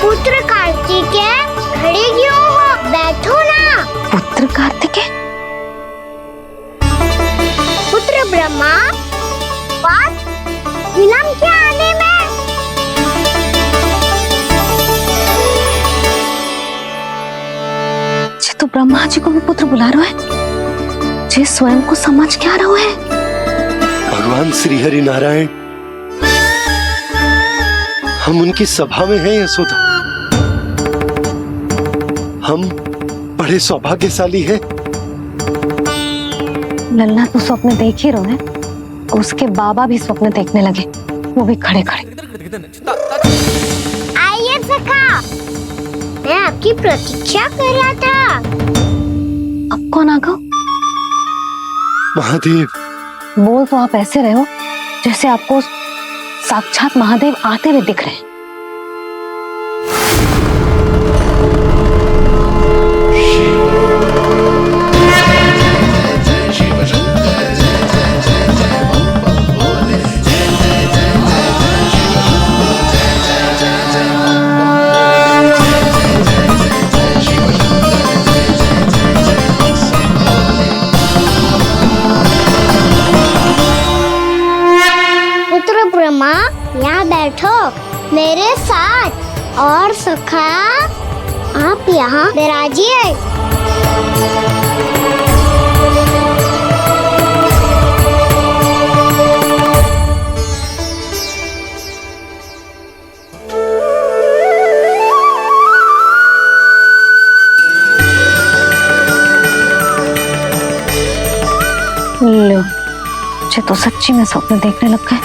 पुत्र कार्तिकेय खड़े क्यों हो? बैठो ना।
पुत्र कार्तिकेय?
पुत्र ब्रह्मा, बात विलंब क्या आने में?
ये तो ब्रह्मा जी को भी पुत्र बुला रहा है। जे स्वयं को समझ क्या रहा है?
भगवान श्री हरि नारायण, हम उनकी सभा में हैं यशोदा। हम बड़े सौभाग्यशाली हैं।
लल्ला तो स्वप्न देख ही रहे हैं, उसके बाबा भी स्वप्न देखने लगे, वो भी खड़े खड़े।
आइए सखा, मैं आपकी प्रतीक्षा कर रहा था।
अब कौन आ गया?
महादेव।
बोल तो आप ऐसे रहे हो जैसे आपको साक्षात महादेव आते हुए दिख रहे हैं।
पुत्र ब्रह्मा, यहाँ बैठो मेरे साथ। और सखा, आप यहाँ विराजिए।
लो, ये तो सच्ची में स्वप्न देखने लग गए।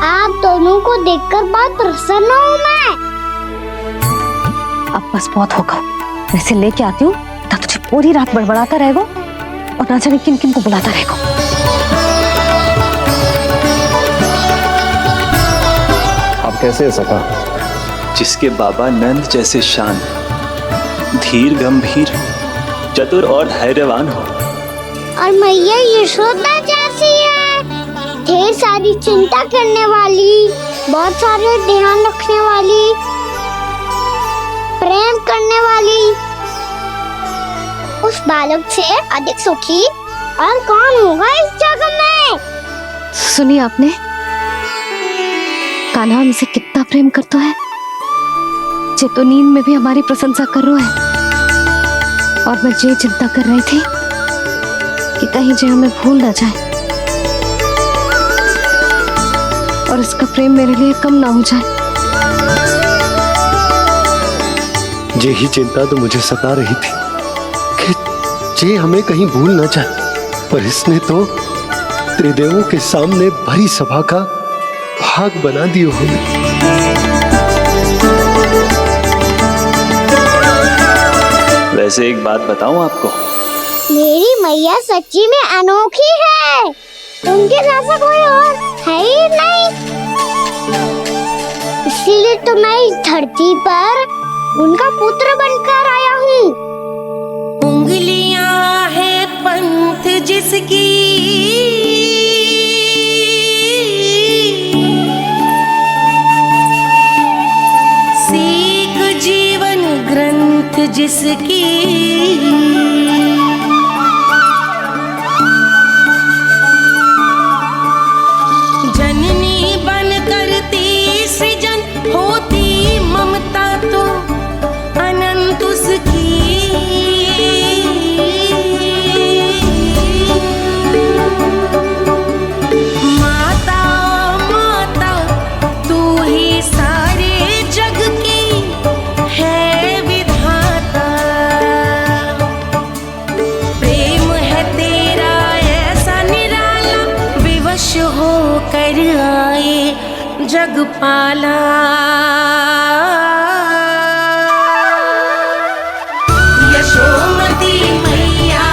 आप दोनों को देखकर बहुत प्रसन्न हूँ मैं।
अब बस बहुत होगा, वैसे लेके आती हूँ तो तुझे पूरी रात बड़बड़ाता रहेगा और ना जाने किन किन को बुलाता रहेगा।
आप कैसे है सखा?
जिसके बाबा नंद जैसे शांत, धीर गंभीर, चतुर और धैर्यवान हो,
और मैया यशोदा जैसी है, ढेर सारी चिंता करने वाली, बहुत सारे ध्यान रखने वाली, प्रेम करने वाली। उस बालक से अधिक सुखी और कौन होगा इस जगत में?
सुनिए आपने, कान्हा हमसे कितना प्रेम करता है। जे तो नींद में भी हमारी प्रशंसा कर रहा है, और मैं ये चिंता कर रही थी कि कहीं जे हमें भूल ना जाए और इसका प्रेम मेरे लिए कम ना हो जाए।
यही चिंता तो मुझे सता रही थी कि जे हमें कहीं भूल ना जाए, पर इसने तो त्रिदेवों के सामने भरी सभा का भाग बना दियो हमें।
वैसे एक बात बताऊं आपको,
मेरी मैया सच्ची में अनोखी है, उनके जैसा कोई और है ही नहीं। इसीलिए तो मैं इस धरती पर उनका पुत्र बनकर आया हूँ।
उंगलियां है पंथ जिसकी, सीख जीवन ग्रंथ जिसकी, लेकर आए जगपाला। यशोमती मैया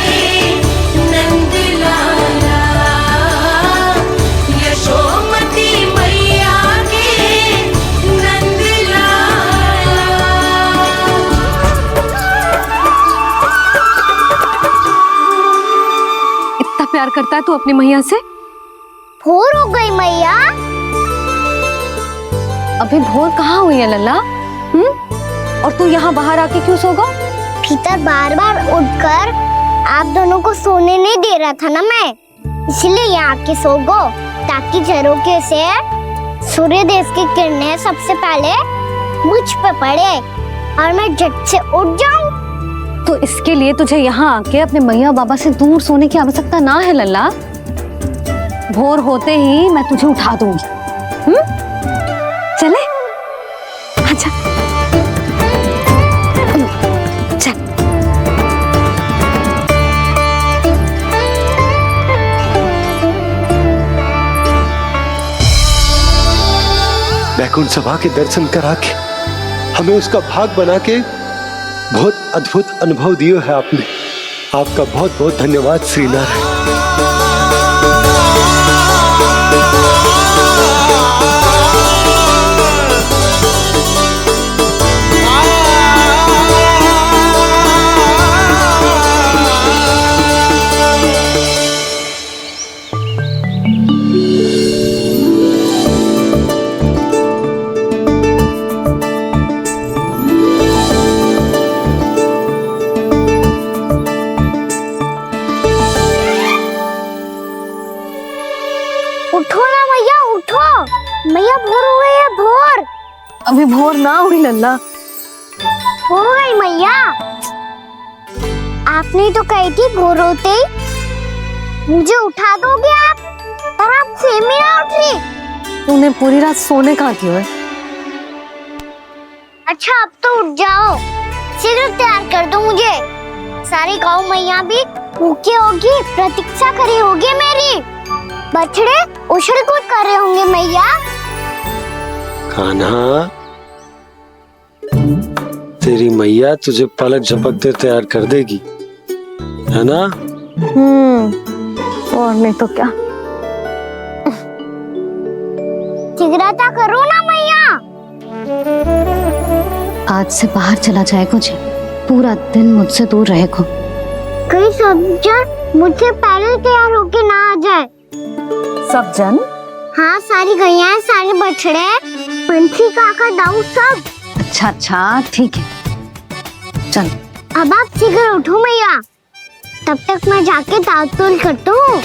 के नंद लाला, यशोमती मैया के नंद लाला।
इतना प्यार करता है तू अपनी मैया से?
भोर हो गई मैया।
अभी भोर कहाँ हुई है लल्ला? और तू यहाँ बाहर आके क्यों सो गया?
भीतर बार बार उठकर आप दोनों को सोने नहीं दे रहा था ना मैं, इसलिए यहाँ आके सो गो, ताकि झरोखे से सूर्य देव की किरणें सबसे पहले मुझ पे पड़े और मैं झट से उठ जाऊं।
तो इसके लिए तुझे यहाँ आके अपने मैया बाबा से दूर सोने की आवश्यकता ना है लल्ला। भोर होते ही मैं तुझे उठा दूंगी। चले अच्छा चल।
बैकुंठ सभा के दर्शन करा के हमें उसका भाग बना के बहुत अद्भुत अनुभव दिए है आपने। आपका बहुत बहुत धन्यवाद श्रीनारायण।
उठो ना मैया, उठो। मैया भोर हो गई है, भोर।
अभी भोर ना हुई लल्ला।
हो गई मैया। आपने तो कही थी भोर होते ही मुझे उठा दोगे आप, पर आप सेम ही ना उठ रही।
तूने पूरी रात सोने कहाँ की है?
अच्छा अब तो उठ जाओ, शीघ्र तैयार कर दो मुझे। सारी गाँव मैया भी भूखी होगी, प्रतीक्षा करी होगी मेरी। बछड़े उछल कूद कर रहे होंगे मैया।
कान्हा, तेरी मैया तुझे पलक झपकते तैयार कर देगी, है ना?
और नहीं तो क्या।
शीघ्रता करो ना मैया।
आज से बाहर चला जाएगा जी, पूरा दिन मुझसे दूर रहेगा।
कहीं सब जन मुझसे पहले तैयार होके ना आ जाए।
सब जन?
हाँ, सारी गैया, सारे बछड़े, पंछी, काका, दाऊ सब।
अच्छा अच्छा ठीक है, चल।
अब आप शीघ्र उठो मैया, तब तक मैं जाके ताल-तोल करता हूँ।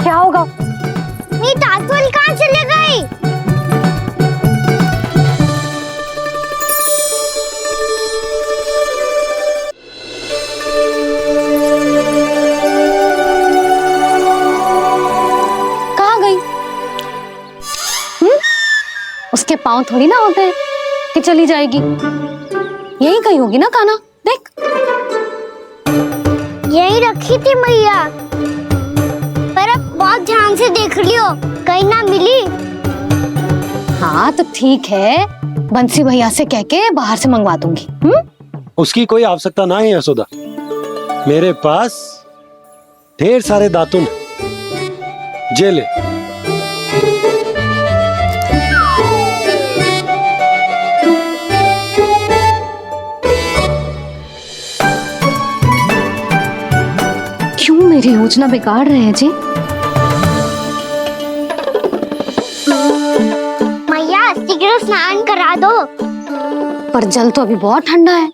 क्या होगा?
मेरी ताल-तोल कहाँ चले गई?
कहाँ गई? उसके पाँव थोड़ी ना होते हैं कि चली जाएगी। यही कहीं होगी ना कान्हा, देख।
यही रखी थी मैया, पर अब बहुत ध्यान से देख लियो, कहीं ना मिली।
हाँ तो ठीक है, बंसी भैया से कह के बाहर से मंगवा दूंगी।
उसकी कोई आवश्यकता ना है यशोदा, मेरे पास ढेर सारे दातुन जे ले।
क्यों मेरी योजना बिगाड़ रहे हैं जी?
मैया शीघ्र स्नान करा दो।
पर जल तो अभी बहुत ठंडा है।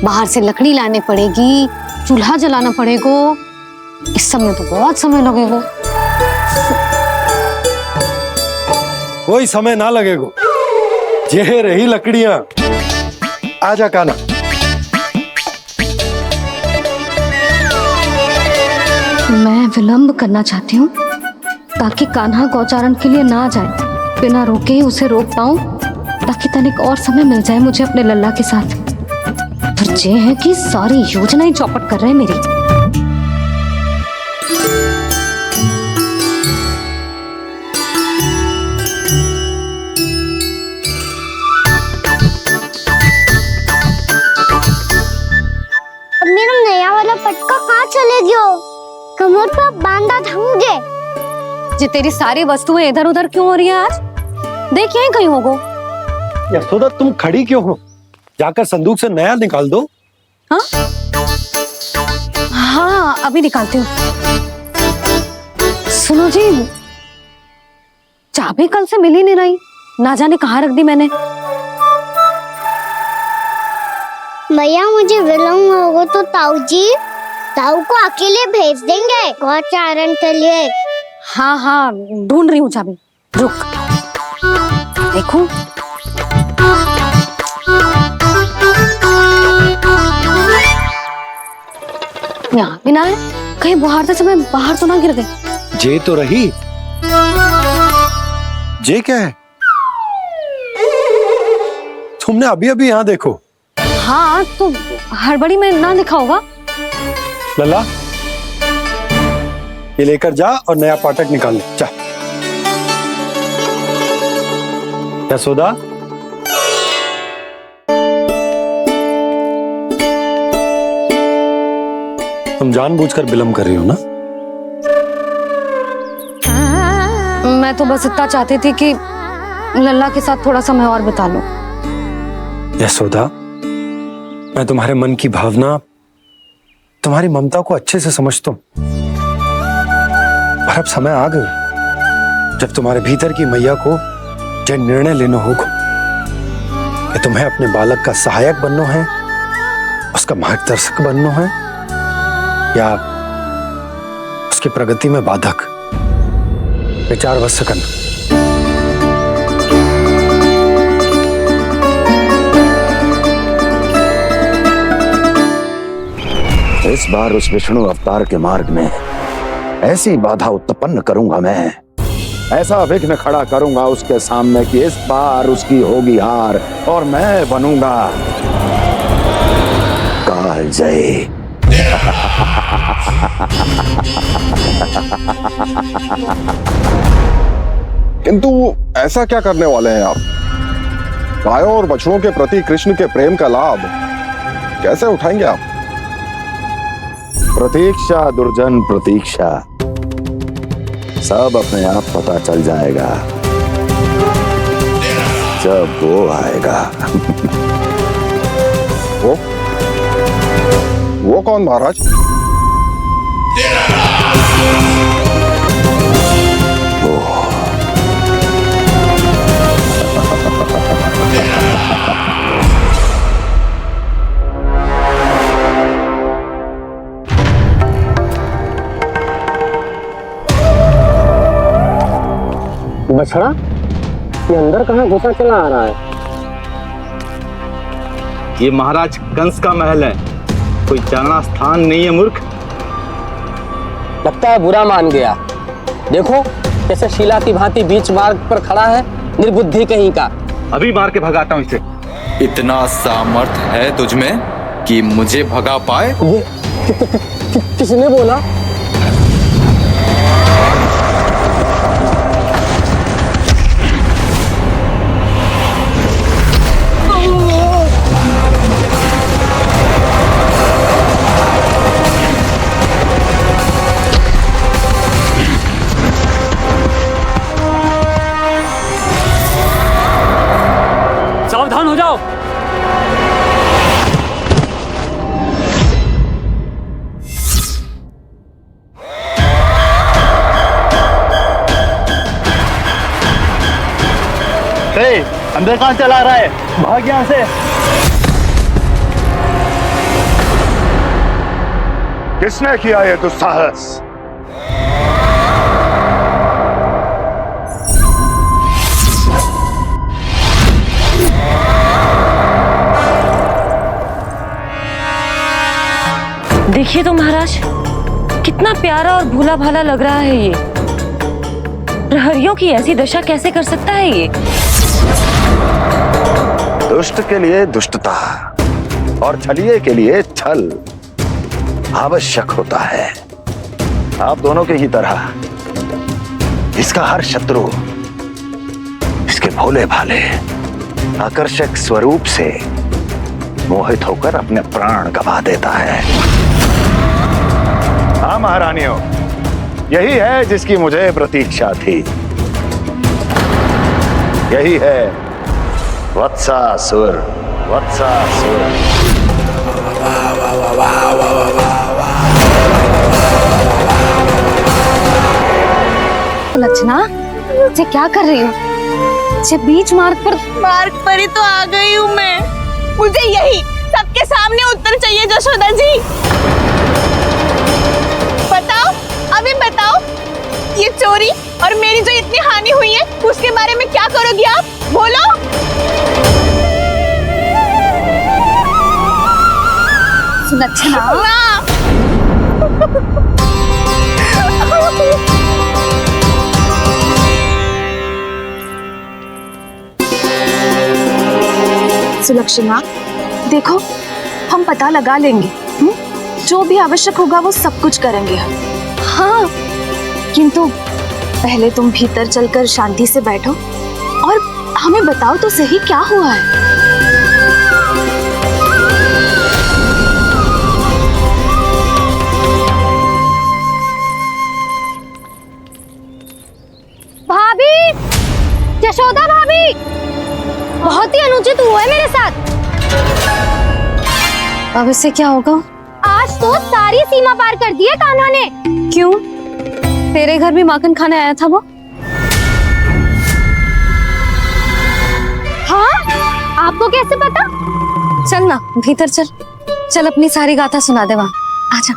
बाहर से लकड़ी लाने पड़ेगी, चूल्हा जलाना पड़ेगा, इस सब में तो बहुत समय लगेगा।
कोई समय ना लगेगा, ये रही लकड़ियां। आजा कान्हा,
मैं विलंब करना चाहती हूँ ताकि कान्हा गौचारण के लिए ना जाए। बिना रोके ही उसे रोक पाऊं ताकि तनिक और समय मिल जाए मुझे अपने लल्ला के साथ। पर ये है कि सारी योजना ही चौपट कर रहे हैं मेरी।
अब मेरा नया वाला पटका कहाँ चले गयो? कमर पर बांधा था मुझे।
जी तेरी सारी वस्तुएं इधर उधर क्यों हो रही हैं आज? देख यहीं कहीं होगो।
यशोदा तुम खड़ी क्यों हो? जाकर संदूक से नया निकाल दो।
हाँ हाँ अभी निकालती हूँ। सुनो जी, चाबी कल से मिल ही नहीं रही, ना जाने कहाँ रख दी मैंने।
भैया मुझे विलम्ब होगा तो ताऊ को अकेले भेज देंगे गौचारण के लिए।
हाँ हाँ ढूंढ रही हूँ चाबी, रुक। देखो यहाँ भी ना है, कहीं बुहारते समय बाहर तो ना गिर गई।
जे तो रही। जे क्या है? तुमने अभी अभी यहाँ देखो।
हाँ तो हड़बड़ी में ना लिखा होगा।
लल्ला ये लेकर जा और नया पाठक निकाल ले जा। यशोदा तुम जानबूझकर विलंब कर रही हो ना?
मैं तो बस इतना चाहती थी कि लल्ला के साथ थोड़ा समय और बिता लूं।
यशोदा मैं तुम्हारे मन की भावना, तुम्हारी ममता को अच्छे से समझता हूं। पर अब समय आ गया जब तुम्हारे भीतर की मैया को यह निर्णय लेना होगा कि तुम्हें अपने बालक का सहायक बनना है, उसका मार्गदर्शक बनना है, या उसकी प्रगति में बाधक। विचार अवश्य करना।
इस बार उस विष्णु अवतार के मार्ग में ऐसी बाधा उत्पन्न करूंगा मैं, ऐसा विघ्न खड़ा करूंगा उसके सामने कि इस बार उसकी होगी हार और मैं बनूंगा कालजयी।
किंतु ऐसा क्या करने वाले हैं आप? गायों और बछड़ों के प्रति कृष्ण के प्रेम का लाभ कैसे उठाएंगे आप?
प्रतीक्षा दुर्जन प्रतीक्षा, सब अपने आप पता चल जाएगा जब वो आएगा।
वो कौन महाराज?
बछड़ा ये अंदर कहाँ घुसा चला आ रहा है?
ये महाराज कंस का महल है, कोई जाना स्थान नहीं है मूर्ख।
लगता है बुरा मान गया। देखो कैसे शीला की भांति बीच मार्ग पर खड़ा है, निर्बुद्धि कहीं का।
अभी मार के भगाता हूँ इसे।
इतना सामर्थ है तुझमें कि मुझे भगा पाए?
ये किसने बोला? सावधान हो जाओ।
अंदर कहाँ चला रहा है? भाग यहाँ से।
किसने किया ये दुस्साहस?
देखिए तो महाराज
कितना प्यारा और भोला भाला लग रहा है ये। प्रहरियों की ऐसी दशा कैसे कर सकता है ये?
दुष्ट के लिए दुष्टता और छलिए के लिए छल आवश्यक होता है। आप दोनों के ही तरह इसका हर शत्रु इसके भोले भाले आकर्षक स्वरूप से मोहित होकर अपने प्राण गंवा देता है। हाँ महारानियों, यही है जिसकी मुझे प्रतीक्षा थी। यही है वत्सासुर। वत्सासुर।
लक्षणा, ये क्या कर रही हो? ये बीच मार्ग पर
ही तो आ गई हूँ मैं। मुझे यही सबके सामने उत्तर चाहिए जशोदा जी। बताओ, अभी बताओ, ये चोरी और मेरी जो इतनी हानि हुई है उसके बारे में क्या करोगी आप? बोलो।
लक्षणा,
सुलक्षणा, देखो हम पता लगा लेंगे। जो भी आवश्यक होगा वो सब कुछ करेंगे हम। हाँ, किंतु पहले तुम भीतर चलकर शांति से बैठो और हमें बताओ तो सही क्या हुआ है।
भाभी, यशोदा भाभी, बहुत ही अनुचित हुआ है मेरे साथ।
अब इससे क्या होगा?
आज तो सारी सीमा पार कर दी है कान्हा ने।
क्यों? तेरे घर भी माखन खाने आया था वो?
हाँ, आपको कैसे पता?
चल ना भीतर चल, चल अपनी सारी गाथा सुना दे वहाँ। आजा।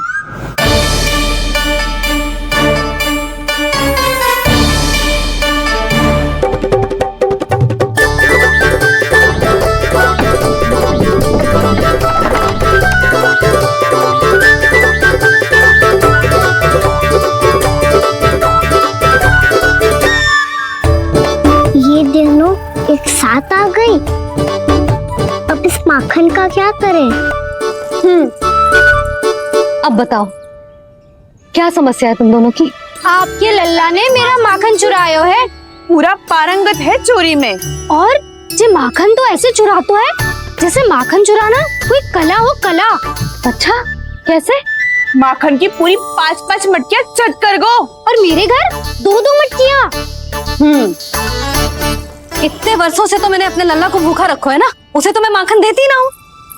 एक साथ आ गई। अब इस माखन का क्या करें?
अब बताओ क्या समस्या है तुम दोनों की?
आपके लल्ला ने मेरा माखन चुराया है।
पूरा पारंगत है चोरी में।
और ये माखन तो ऐसे चुराता है जैसे माखन चुराना कोई कला हो। कला?
अच्छा, कैसे?
माखन की पूरी 5-5 मटकियां चट कर गो।
और मेरे घर 2-2 मटकियां।
इतने वर्षों से तो मैंने अपने लल्ला को भूखा रखो है ना, उसे तो मैं माखन देती ना हूँ।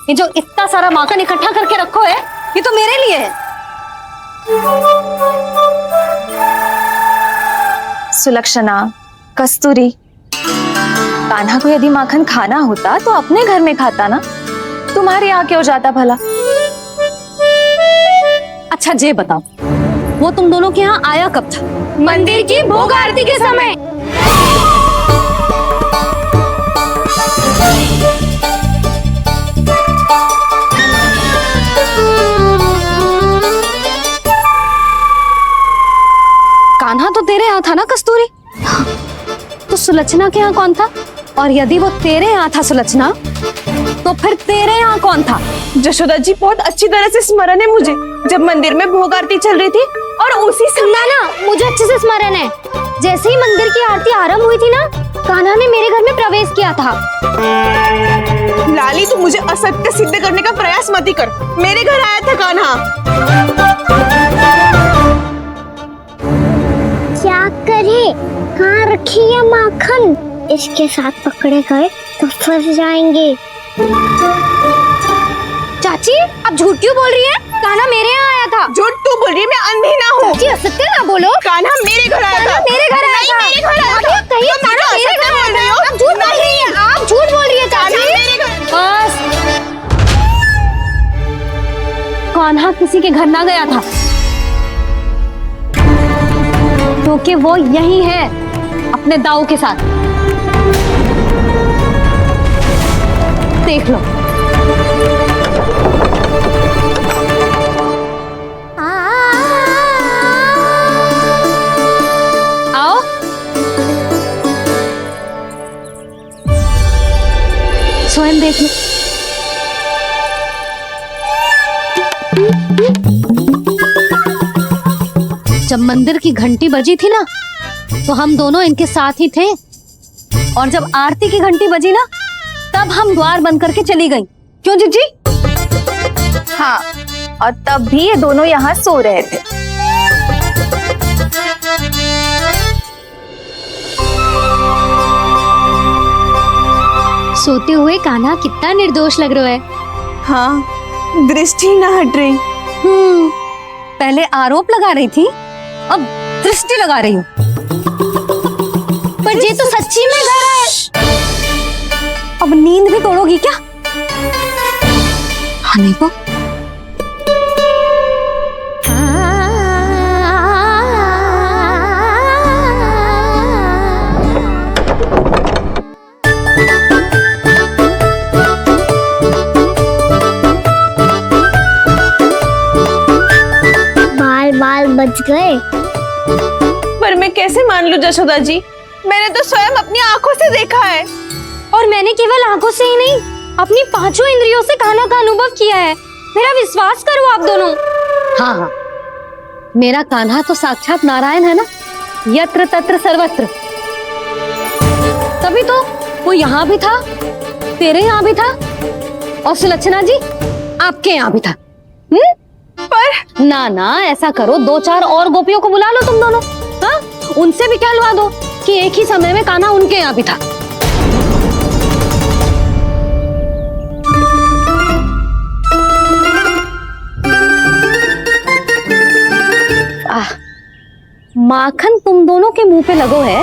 ये जो इतना सारा माखन इकट्ठा करके रखो है, ये तो मेरे लिए है।
सुलक्षणा, कस्तूरी, कान्हा को यदि माखन खाना होता तो अपने घर में खाता ना, तुम्हारे यहाँ क्यों जाता भला?
अच्छा ये बताओ, वो तुम दोनों के यहाँ आया कब था?
मंदिर की भोग आरती के समय।
कान्हा तो तेरे यहाँ था ना कस्तूरी? तो सुलक्षणा के यहाँ कौन था? और यदि वो तेरे यहाँ था सुलक्षणा, तो फिर तेरे यहाँ कौन था?
जशोदा जी, बहुत अच्छी तरह से स्मरण है मुझे, जब मंदिर में भोग आरती चल रही थी और उसी समय
ना मुझे अच्छे से स्मरण है। जैसे ही मंदिर की आरती आरंभ हुई थी ना, कान्हा ने मेरे घर में प्रवेश किया था।
लाली, तू मुझे असत्य सिद्ध करने का प्रयास मत ही कर। मेरे घर आया था कान्हा।
क्या करे? कहाँ रखी है माखन? इसके साथ पकड़े गए तो फंस जाएंगे। चाची, आप झूठ क्यों बोल रही है? कान्हा मेरे यहाँ आया था।
झूठ तू बोल रही है? मैं अंधी ना हूँ।
चाची, असत्य ना बोलो।
कान्हा मेरे घर आया था।
मेरे घर आया था।
मेरे घर आया था।
कहीं कान्हा मेरे घर बोल रही हो? आप झूठ बोल रही है। आप झूठ बोल रही है चाची।
बस, कान्हा किसी के घर ना गया था, क्योंकि वो यही है अपने दाऊ के साथ। देख लो।
आ
स्वयं देख लो। जब मंदिर की घंटी बजी थी ना, तो हम दोनों इनके साथ ही थे, और जब आरती की घंटी बजी ना, तब हम द्वार बंद करके चली गई। क्यों जीजी?
हाँ, और तब भी ये दोनों यहाँ सो रहे थे।
सोते हुए कान्हा कितना निर्दोष लग रहा है।
हाँ, दृष्टि ना हट रही।
पहले आरोप लगा रही थी, अब दृष्टि लगा रही हूँ। पर ये तो सच्ची में घर है। अब नींद भी तोड़ोगी क्या? हाँ नहीं को?
बाल बच गए।
पर मैं कैसे मान लूं जशोदा जी, मैंने तो स्वयं अपनी आंखों से देखा है।
और मैंने केवल आंखों से ही नहीं, अपनी पांचों इंद्रियों से कान्हा का अनुभव किया है। मेरा विश्वास करो आप दोनों। हाँ हाँ, मेरा कान्हा तो साक्षात नारायण है ना, यत्र तत्र सर्वत्र। तभी तो वो यहाँ भी था, तेरे यहाँ भी था, और सुलक्षणा जी आपके यहाँ भी था। पर ना ना, ऐसा करो, 2-4 और गोपियों को बुला लो तुम दोनों। हाँ, उनसे भी कहलवा दो कि एक ही समय में कान्हा उनके यहाँ भी था। माखन तुम दोनों के मुंह पे लगो है,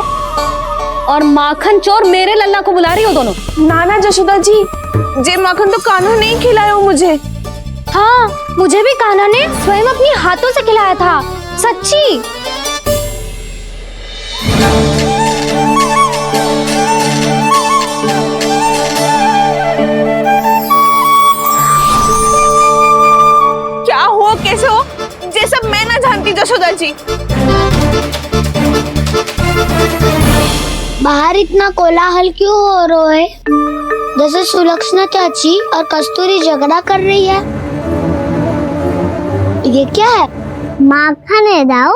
और माखन चोर मेरे लल्ला को बुला रही हो दोनों।
नाना जशोदा जी, जे माखन तो कान्हा ने ही खिलाया मुझे।
हाँ, मुझे भी कान्हा ने स्वयं अपनी हाथों से खिलाया था, सच्ची।
क्या हो, कैसे हो, ये सब मैं ना जानती जशोदा जी।
बाहर इतना कोलाहल क्यों हो रहा है? जैसे सुलक्षणा चाची और कस्तूरी झगड़ा कर रही है। ये क्या है? माखन है दाऊ।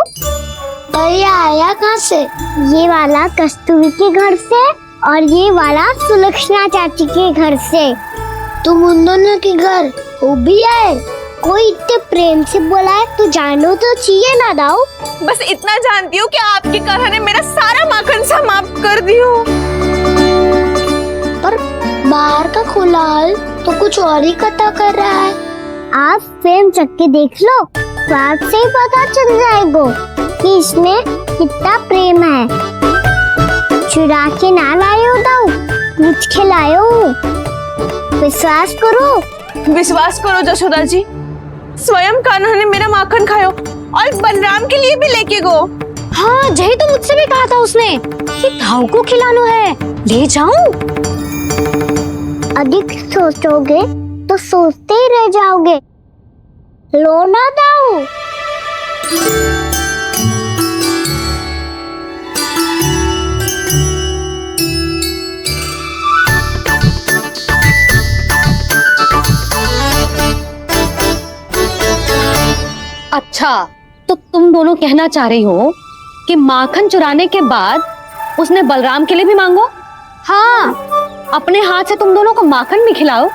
और ये आया कहाँ से? ये वाला कस्तूरी के घर से, और ये वाला सुलक्षणा चाची के घर से। तुम उन दोनों के घर हो भी आए? कोई इतने प्रेम से बोला है तो जानो तो चाहिए ना दाऊ।
बस इतना जानती हूँ कि आपकी कान्हा ने मेरा सारा माखन समाप्त कर दियो।
पर बाहर का कोलाहल तो कुछ और ही कथा कर रहा है। आप स्वयं चख के देख लो, तो आपसे ही पता चल जाएगा कि इसमें कितना प्रेम है। चुरा के ना लायो दाऊ, मुझ खिलायो। विश्वास करो
जशोदा जी, स्वयं कान्हा ने मेरा माखन खायो और बलराम के लिए भी लेके गो।
हाँ, यही तो मुझसे भी कहा था उसने कि दाऊ को खिलाना है, ले जाऊं।
अधिक सोचोगे तो सोचते ही रह जाओगे। लो ना दाऊ।
अच्छा, तो तुम दोनों कहना चाह रही हो कि माखन चुराने के बाद उसने बलराम के लिए भी मांगो? हाँ, अपने हाथ से तुम दोनों को माखन भी खिलाओ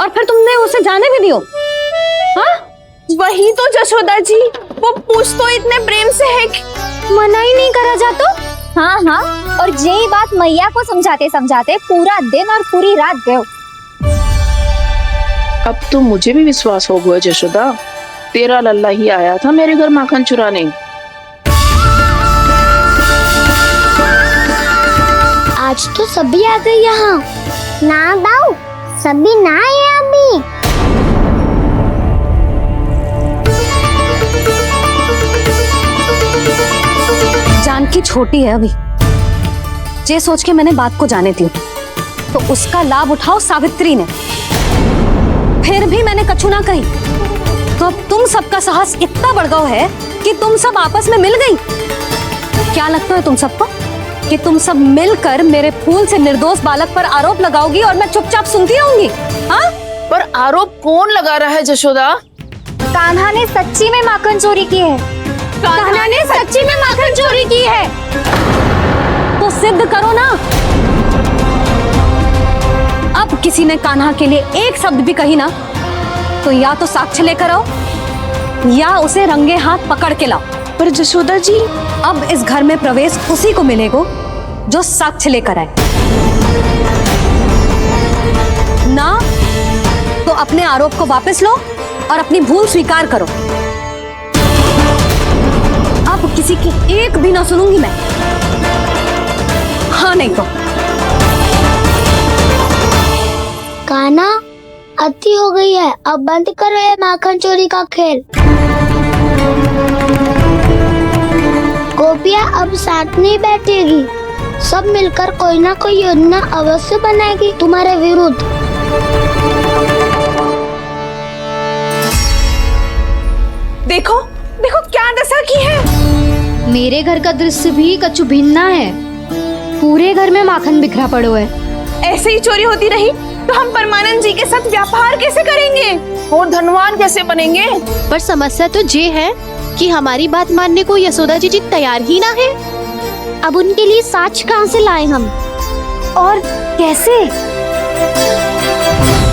और फिर तुमने उसे जाने भी दियो। हाँ?
वही तो जशोदा जी, वो पूछ तो इतने प्रेम से है कि
मना ही नहीं करा जाता।
हाँ हाँ, और यही बात मैया को समझाते समझाते पूरा दिन और पूरी रात गए।
अब तो मुझे भी विश्वास हो गया जशोदा, तेरा लल्ला ही आया था मेरे घर माखन चुराने।
आज तो सभी आ गए यहाँ। ना दाऊ, सभी ना आए अभी।
जानकी छोटी है अभी, ये सोच के मैंने बात को जाने दी, तो उसका लाभ उठाओ सावित्री ने। फिर भी मैंने कछु ना कही, तो अब तुम सबका साहस इतना बढ़ गया है कि तुम सब आपस में मिल गई। क्या लगता है तुम सबको? कि तुम सब मिलकर मेरे फूल से निर्दोष बालक पर आरोप लगाओगी और मैं चुपचाप सुनती रहूंगी? हाँ?
पर आरोप कौन लगा रहा है जशोदा?
कान्हा ने सच्ची में माखन चोरी की है। कान्हा ने सच्ची में माखन चोरी की है। तो सिद्ध करो ना। अब किसी ने कान्हा के लिए एक शब्द भी कही ना, तो या तो साक्ष्य लेकर आओ या उसे रंगे हाथ पकड़ के लाओ।
पर जशोदा जी,
अब इस घर में प्रवेश उसी को मिलेगा जो साक्ष्य लेकर आए। ना तो अपने आरोप को वापस लो और अपनी भूल स्वीकार करो। अब किसी की एक भी ना सुनूंगी मैं। हाँ नहीं तो।
कान्हा, अति हो गई है, अब बंद करो ये माखन चोरी का खेल। गोपिया अब साथ नहीं बैठेगी, सब मिलकर कोई ना कोई योजना अवश्य बनाएगी तुम्हारे विरुद्ध।
देखो देखो क्या दशा की है।
मेरे घर का दृश्य भी कछु भिन्न है। पूरे घर में माखन बिखरा पड़ो है।
ऐसे ही चोरी होती रही तो हम परमानंद जी के साथ व्यापार कैसे करेंगे और धनवान कैसे बनेंगे?
पर समस्या तो ये है कि हमारी बात मानने को यशोदा जी तैयार ही ना है।
अब उनके लिए साक्ष्य कहाँ से लाएं हम,
और कैसे?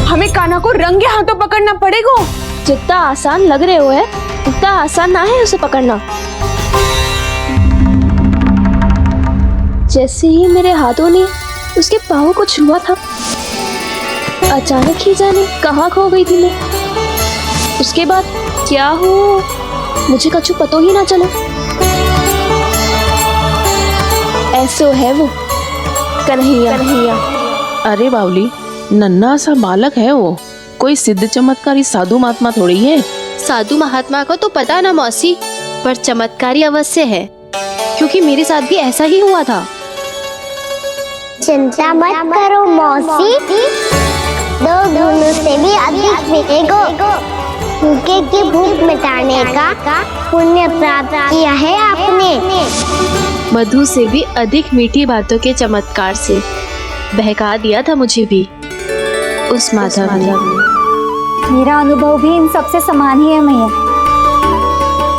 हमें कान्हा को रंगे हाथों पकड़ना पड़ेगा।
जितना आसान लग रहे हो है उतना आसान ना है उसे पकड़ना। जैसे ही मेरे हाथों ने उसके पाँव को छुआ था, अचानक ही जाने कहाँ खो गई थी मैं। उसके बाद क्या हो मुझे कछु पता ही ना चला। ऐसो है वो कन्हैया।
अरे बावली, नन्हा सा बालक है वो, कोई सिद्ध चमत्कारी साधु महात्मा थोड़ी है।
साधु महात्मा को तो पता ना मौसी, पर चमत्कारी अवश्य है, क्योंकि मेरे साथ भी ऐसा ही हुआ था।
चिंता मत करो मौसी, 2 गुणों से भी अधिक मिलेगा। भूखे की भूख मिटाने का पुण्य प्राप्त किया है आपने।
मधु से भी अधिक मीठी बातों के चमत्कार से बहका दिया था मुझे भी उस माधव ने।
मेरा अनुभव भी इन सबसे समान ही है मैया।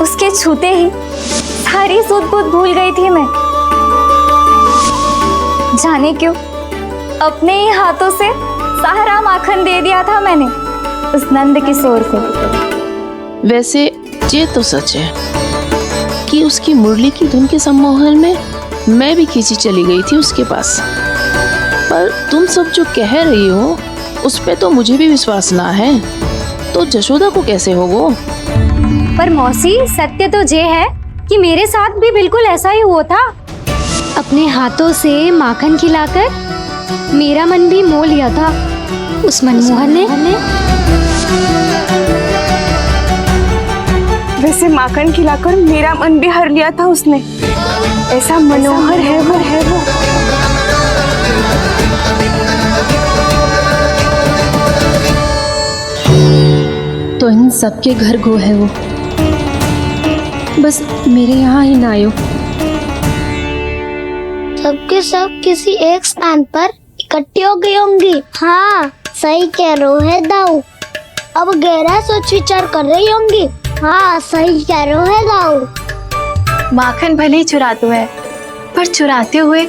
उसके छूते ही सारी सूध बूध भूल गई थी मैं। जाने क्यों अपने ही हाथों से सारा माखन दे दिया था मैंने उस नंद किशोर को।
वैसे ये तो सच है कि उसकी मुरली की धुन के सम्मोहन में मैं भी खींची चली गई थी उसके पास। पर तुम सब जो कह रही हो उस पे तो मुझे भी विश्वास ना है, तो जशोदा को कैसे होगा?
पर मौसी, सत्य तो ये है कि मेरे साथ भी बिल्कुल ऐसा ही हुआ था। अपने हाथों से माखन खिलाकर मेरा मन भी मोह लिया था उस मनमोहन ने।
वैसे माखन खिलाकर मेरा मन भी हर लिया था उसने। ऐसा मनोहर है वो।
तो इन सबके घर गो है वो, बस मेरे यहाँ ही ना आयो।
सबके सब किसी एक स्थान पर इकट्ठे हो गई होंगी। हाँ, सही कह रहे है दाऊ। अब गहरा सोच विचार कर रही होंगी। हाँ, सही कह रहे है दाऊ।
माखन भले ही चुराते है, पर चुराते हुए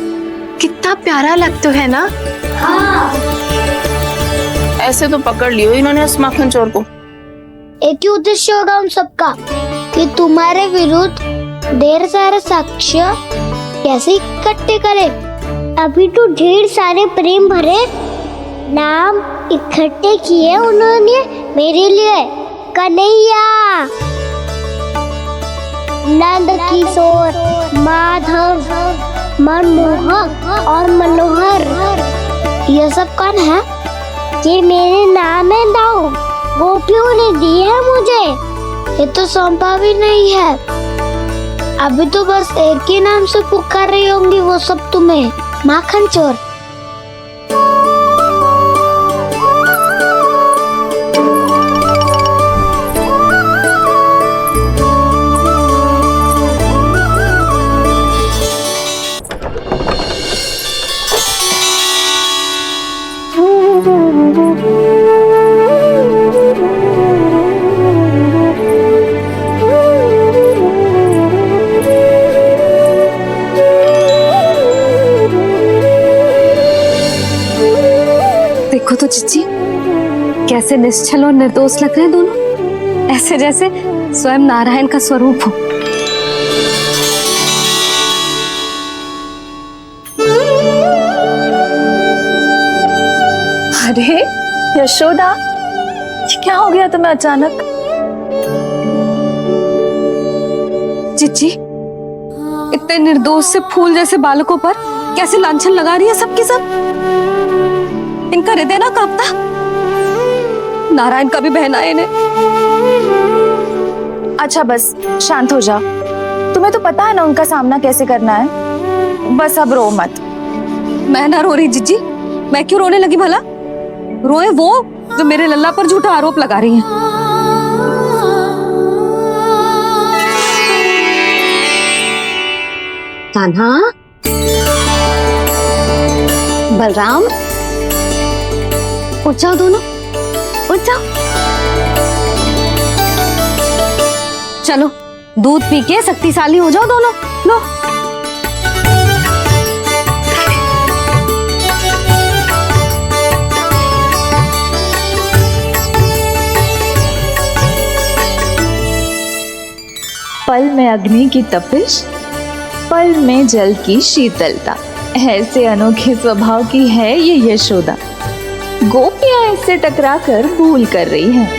कितना प्यारा लगता है ना।
हाँ।
ऐसे तो पकड़ लियो इन्होंने उस माखन चोर को।
एक ही उद्देश्य होगा उन सबका कि तुम्हारे विरुद्ध ढेर सारे साक्ष्य कैसे इकट्ठे करे। अभी तो ढेर सारे प्रेम भरे नाम इकट्ठे किए उन्होंने मेरे लिए। कन्हैया, नंद किशोर, माधव, मनमोहक और मनोहर, ये सब कौन है? ये मेरे नाम है दाऊ। गोपियों ने दी है मुझे, ये तो सौंपा भी नहीं है। अभी तो बस एक ही नाम से पुकार रही होंगी वो सब तुम्हें, माखन चोर।
देखो तो चिच्ची, कैसे निश्चल और निर्दोष लग रहे हैं दोनों, ऐसे जैसे स्वयं नारायण का स्वरूप हो।
अरे यशोदा, ये क्या हो गया तुम्हें अचानक?
चिच्ची, इतने निर्दोष से फूल जैसे बालकों पर कैसे लांछन लगा रही है सबकी सब। इनका हृदय ना कांपता। नारायण का भी बहना है इन्हें।
अच्छा बस शांत हो जा, तुम्हें तो पता है ना उनका सामना कैसे करना है। बस अब रो मत।
मैं ना रो रही जिज्जी, मैं क्यों रोने लगी भला? रोए वो जो मेरे लल्ला पर झूठा आरोप लगा रही हैं। कान्हा, बलराम, उठ जाओ दोनों, उठ जाओ। चलो दूध पी के शक्तिशाली हो जाओ दोनों। लो
पल में अग्नि की तपिश, पल में जल की शीतलता, ऐसे अनोखे स्वभाव की है ये यशोदा। गोपियां इससे टकराकर भूल कर रही हैं।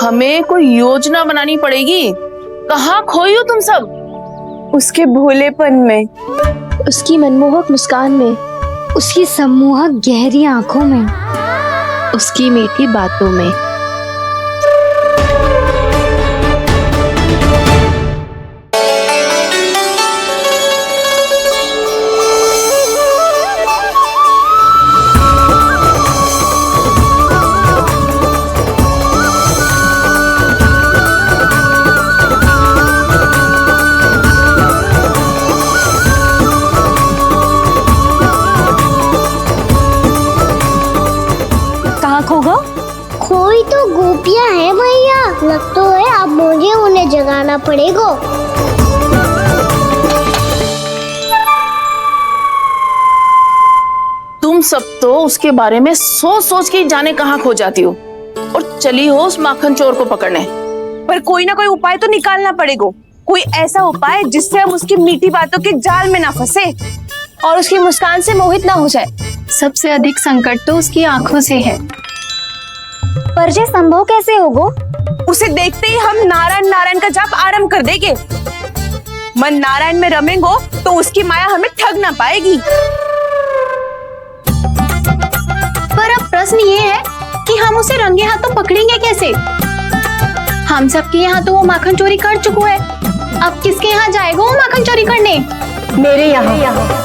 हमें कोई योजना बनानी पड़ेगी। कहाँ खोई हो तुम सब? उसके भोलेपन में,
उसकी मनमोहक मुस्कान में,
उसकी सम्मोहक गहरी आंखों में,
उसकी मीठी बातों में।
कोई तो गोपियां हैं भैया, लग तो है अब मुझे उन्हें जगाना पड़ेगा।
तुम सब तो उसके बारे में सोच सोच के जाने कहाँ खो जाती हो और चली हो उस माखन चोर को पकड़ने।
पर कोई ना कोई उपाय तो निकालना पड़ेगा। कोई ऐसा उपाय जिससे हम उसकी मीठी बातों के जाल में ना फंसे और उसकी मुस्कान से मोहित ना हो जाए।
सबसे अधिक संकट तो उसकी आंखों से है।
पर ये संभव कैसे होगा? उसे देखते ही हम नारायण नारायण का जाप आरंभ कर देंगे। मन नारायण में रमेंगो तो उसकी माया हमें ठग ना पाएगी।
पर अब प्रश्न ये है कि हम उसे रंगे हाथों पकड़ेंगे कैसे? हम सबके यहाँ तो वो माखन चोरी कर चुका है। अब किसके यहाँ जाएगा वो माखन चोरी करने?
मेरे यहाँ।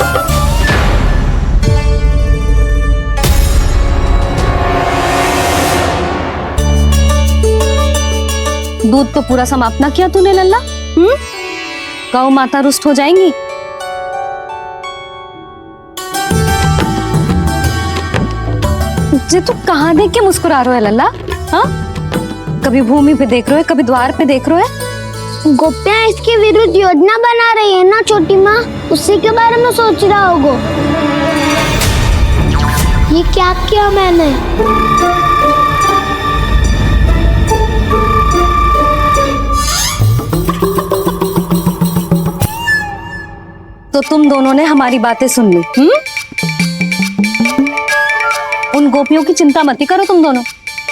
दूध तो पूरा समाप्त ना किया तूने लल्ला। गौ माता रुष्ट हो जाएंगी। जे तू कहाँ देख के मुस्कुरा रहे हो लल्ला? हाँ, कभी भूमि पे देख रहे हो, कभी द्वार पे देख रहे हो।
गोपियां इसके विरुद्ध योजना बना रही है ना छोटी माँ, उसी के बारे में सोच रहा होगा। ये क्या किया मैंने?
तो तुम दोनों ने हमारी बातें सुन ली। उन गोपियों की चिंता मत करो तुम दोनों,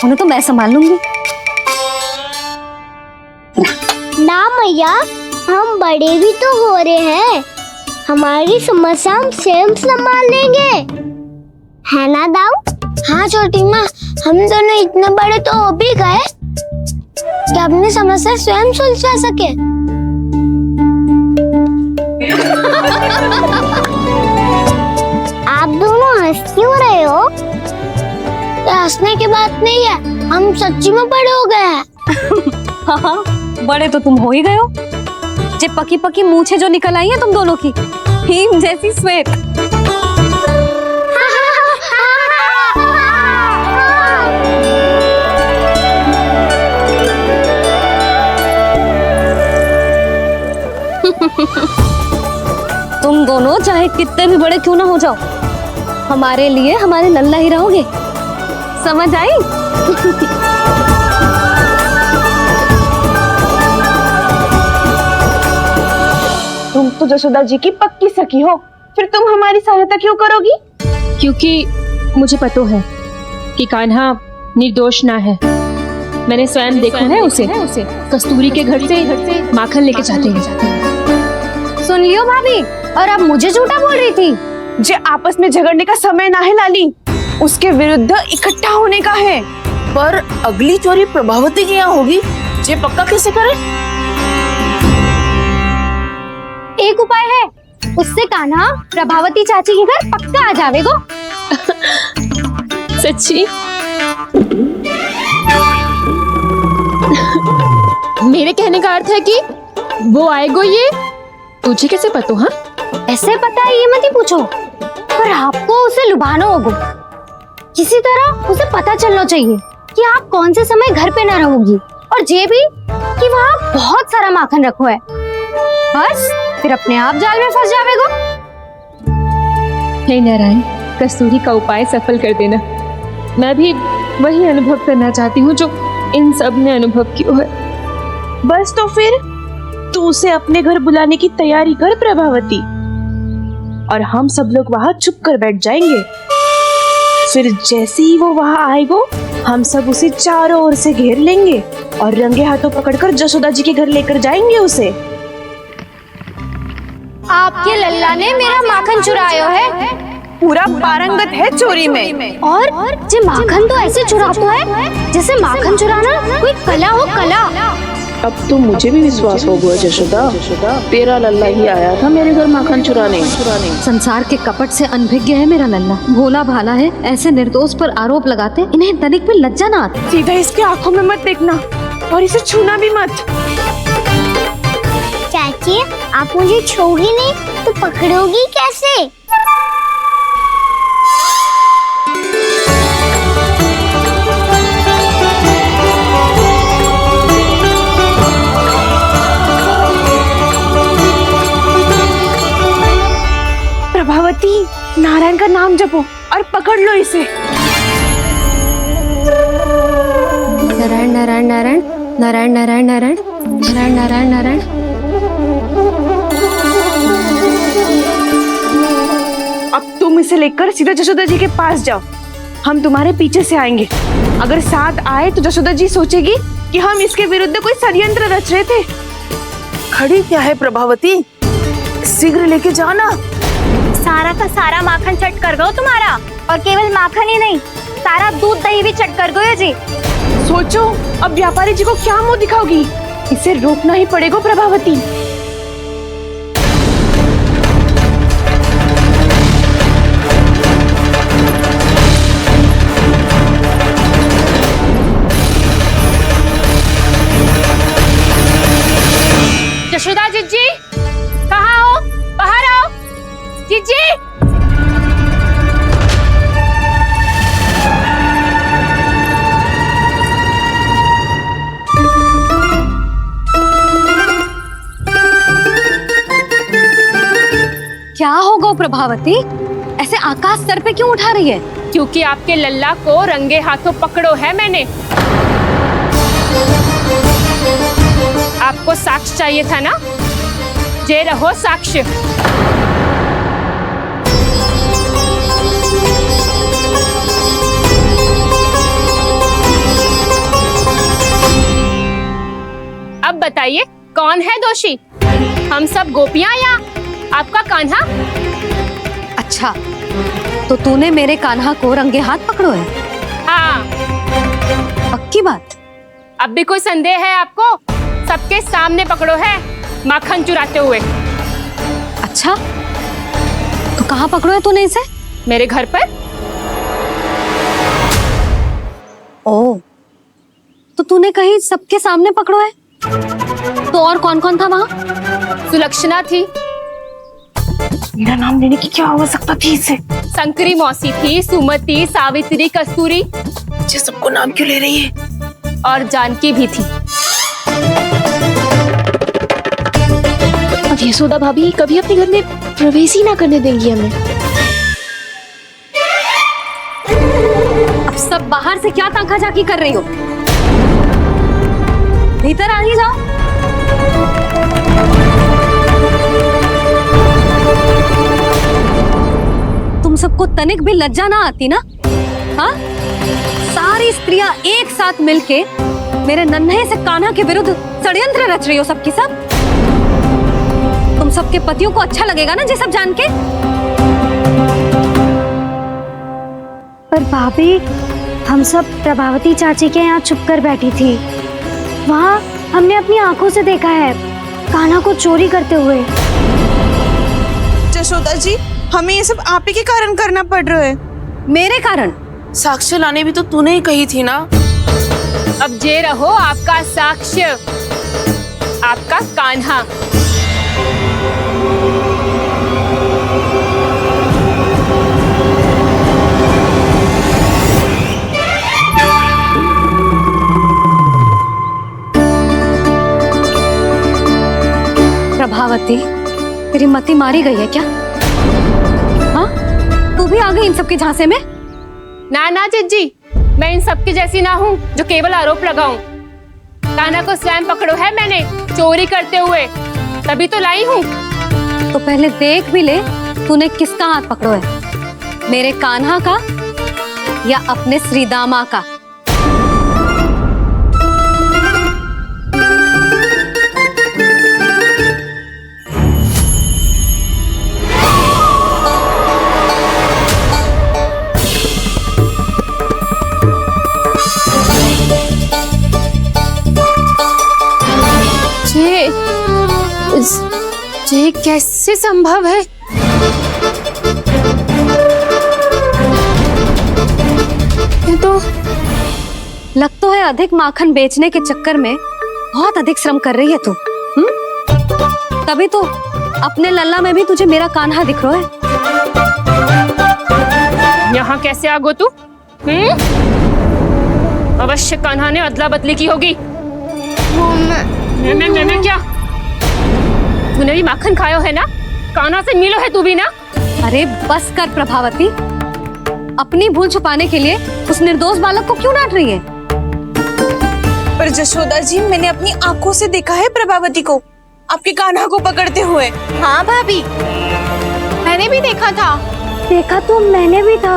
उन्हें तो मैं संभाल लूंगी।
ना मैया, हम बड़े भी तो हो रहे हैं, हमारी समस्या हम स्वयं संभाल लेंगे, है ना दाऊ? हाँ छोटी माँ, हम दोनों इतने बड़े तो हो भी गए कि अपनी समस्या स्वयं सुलझा सके। आप दोनों हंस क्यों रहे हो? ये हंसने की बात नहीं है, हम सच्ची में बड़े हो गए हैं।
हाँ, बड़े तो तुम हो ही गए हो। जे पकी पकी मूछें जो निकल आई हैं तुम दोनों की, हिम जैसी श्वेत। हो, चाहे कितने भी बड़े क्यों ना हो जाओ, हमारे लिए हमारे लल्ला ही रहोगे। समझ आई?
तुम तो जसोदा जी की पक्की सखी हो, फिर तुम हमारी सहायता क्यों करोगी?
क्योंकि मुझे पता है कि कान्हा निर्दोष ना है। मैंने स्वयं देखा है उसे कस्तूरी के घर से माखन लेके जाते हैं।
सुन लियो भाभी, और अब मुझे झूठा बोल रही थी।
जे आपस में झगड़ने का समय ना है लाली, उसके विरुद्ध इकट्ठा होने का है।
पर अगली चोरी प्रभावती की यहाँ होगी, ये पक्का कैसे करे?
एक उपाय है, उससे कान्हा प्रभावती चाची के घर पक्का आ जावेगो।
सच्ची? मेरे कहने का अर्थ है कि वो आएगो, ये तुझे कैसे पता? हाँ,
ऐसे पता है ये मत ही पूछो, पर आपको उसे लुभाना होगा। किसी तरह उसे पता चलना चाहिए कि आप कौन से समय घर पे न रहोगी, और ये भी कि वहाँ बहुत सारा माखन रखो है। बस फिर अपने आप जाल में फंस जावेगो।
हे नारायण, कस्तूरी का उपाय सफल कर देना। मैं भी वही अनुभव करना चाहती हूँ जो इन सब ने अनुभव किया है।
बस तो फिर तू उसे अपने घर बुलाने की तैयारी कर प्रभावती, और हम सब लोग वहाँ चुप कर बैठ जाएंगे। फिर जैसे ही वो वहाँ आएगो, हम सब उसे चारों ओर से घेर लेंगे और रंगे हाथों पकड़कर जसोदा जी के घर लेकर जाएंगे उसे।
आपके लल्ला ने मेरा माखन चुराया है,
पूरा पारंगत है चोरी में।
और जे माखन तो ऐसे चुराता है जैसे माखन चुराना कोई कला हो, कला।
अब तो मुझे भी विश्वास हो गया जशोदा, तेरा लल्ला ही आया था मेरे घर माखन चुराने।
संसार के कपट से अनभिज्ञ है मेरा लल्ला, भोला भाला है। ऐसे निर्दोष पर आरोप लगाते इन्हें तनिक भी लज्जा ना आती।
सीधा इसके आंखों में मत देखना और इसे छूना भी मत।
चाची, आप मुझे छोड़ी नहीं तो पकड़ोगी कैसे?
प्रभावती, नारायण का नाम जपो और पकड़ लो इसे।
नारायण नारायण नारायण नारायण नारायण नारायण नारायण नारायण नारायण।
अब तुम इसे लेकर सीधा जसोदा जी के पास जाओ, हम तुम्हारे पीछे से आएंगे। अगर साथ आए तो जसोदा जी सोचेगी कि हम इसके विरुद्ध कोई षड्यंत्र रच रहे थे।
खड़ी क्या है प्रभावती, शीघ्र लेके जाना।
सारा का सारा माखन चट कर गो तुम्हारा, और केवल माखन ही नहीं, सारा दूध दही भी चट कर गो जी।
सोचो अब व्यापारी जी को क्या मुंह दिखाओगी, इसे रोकना ही पड़ेगा प्रभावती।
जशोदा जीजी, कहाँ हो? बाहर आओ जीजी।
क्या होगा प्रभावती, ऐसे आकाश सर पे क्यों उठा रही है?
क्योंकि आपके लल्ला को रंगे हाथों पकड़ो है मैंने। आपको साक्ष्य चाहिए था ना, जे रहो साक्ष्य। अब बताइए कौन है दोषी, हम सब गोपियां या आपका कान्हा?
अच्छा, तो तूने मेरे कान्हा को रंगे हाथ पकड़ो है?
हाँ।
पक्की बात?
अब भी कोई संदेह है आपको? सबके सामने पकड़ो है माखन चुराते हुए।
अच्छा, तो कहाँ पकड़ो है तूने इसे?
मेरे घर पर।
ओ, तो तूने कहीं सबके सामने पकड़ो है? तो और कौन कौन था वहाँ?
सुलक्षणा थी।
मेरा नाम लेने की क्या आवश्यकता थी इसे?
शंकरी मौसी थी, सुमति, सावित्री, कस्तूरी।
ये सबको नाम क्यों ले रही है?
और जानकी भी थी।
अब यशोदा भाभी कभी अपने घर में प्रवेश ही ना करने देंगी हमें।
अब सब बाहर से क्या ताका झाकी कर रही हो? भीतर आ ही जाओ। तुम सबको तनिक भी लज्जा ना आती ना? हाँ? सारी स्त्रियां एक साथ मिलके मेरे नन्हे से कान्हा के विरुद्ध षड्यंत्र रच रही हो सबकी सब। तुम सबके पतियों को अच्छा लगेगा ना ये सब जान के?
पर भाभी, हम सब प्रभावती चाची के यहाँ छुप कर बैठी थी। वहाँ हमने अपनी आंखों से देखा है कान्हा को चोरी करते हुए।
जशोदा जी, हमें ये सब आप ही के कारण करना पड़ रहा है।
मेरे कारण?
साक्ष्य लाने भी तो तूने ही कही थी ना।
अब जे रहो आपका साक्ष्य, आपका कान्हा।
प्रभावती, तेरी मति मारी गई है क्या? हाँ? तू भी आ गई इन सबके झांसे में?
ना ना जिज्जी, मैं इन सबकी जैसी ना हूँ जो केवल आरोप लगाऊं। कान्हा को स्वयं पकड़ो है मैंने चोरी करते हुए, तभी तो लाई हूँ।
तो पहले देख भी ले तूने किसका हाथ पकड़ो है, मेरे कान्हा का या अपने श्रीदामा का?
ये कैसे संभव है?
ये तो लग तो है अधिक माखन बेचने के चक्कर में बहुत अधिक श्रम कर रही है तू। तभी तो अपने लल्ला में भी तुझे मेरा कान्हा दिख रहा है।
यहाँ कैसे आ गो तू? अवश्य कान्हा ने अदला बदली की होगी। मैं क्या? तूने भी माखन खायो है ना? कान्हा से मिलो है तू भी ना?
अरे बस कर प्रभावती, अपनी भूल छुपाने के लिए उस निर्दोष बालक को क्यों डांट रही है?
पर जशोदा जी, मैंने अपनी आंखों से देखा है प्रभावती को आपके कान्हा को पकड़ते हुए।
हाँ भाभी, मैंने भी देखा था।
देखा तो मैंने भी था।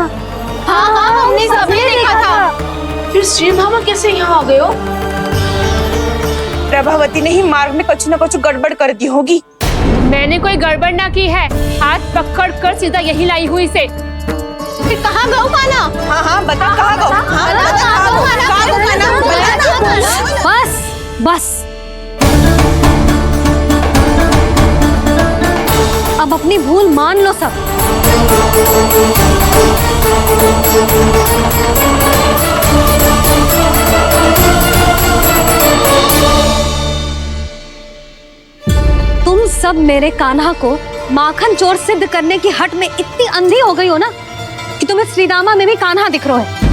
हाँ हाँ, हमने सबने देखा था। फिर श्रीदामा कैसे यहाँ आ गए हो?
प्रभावती ने ही मार्ग में कुछ न कुछ गड़बड़ कर दी होगी।
मैंने कोई गड़बड़ ना की है, हाथ पकड़ कर सीधा यही लाई हुई से।
फिर कहाँ गौ कान्हा?
हाँ हाँ बता कहाँ गौ? हाँ
बस बस, अब अपनी भूल मान लो सब। तुम सब मेरे कान्हा को माखन चोर सिद्ध करने की हट में इतनी अंधी हो गई हो ना कि तुम्हें श्रीदामा में भी कान्हा दिख रहा है।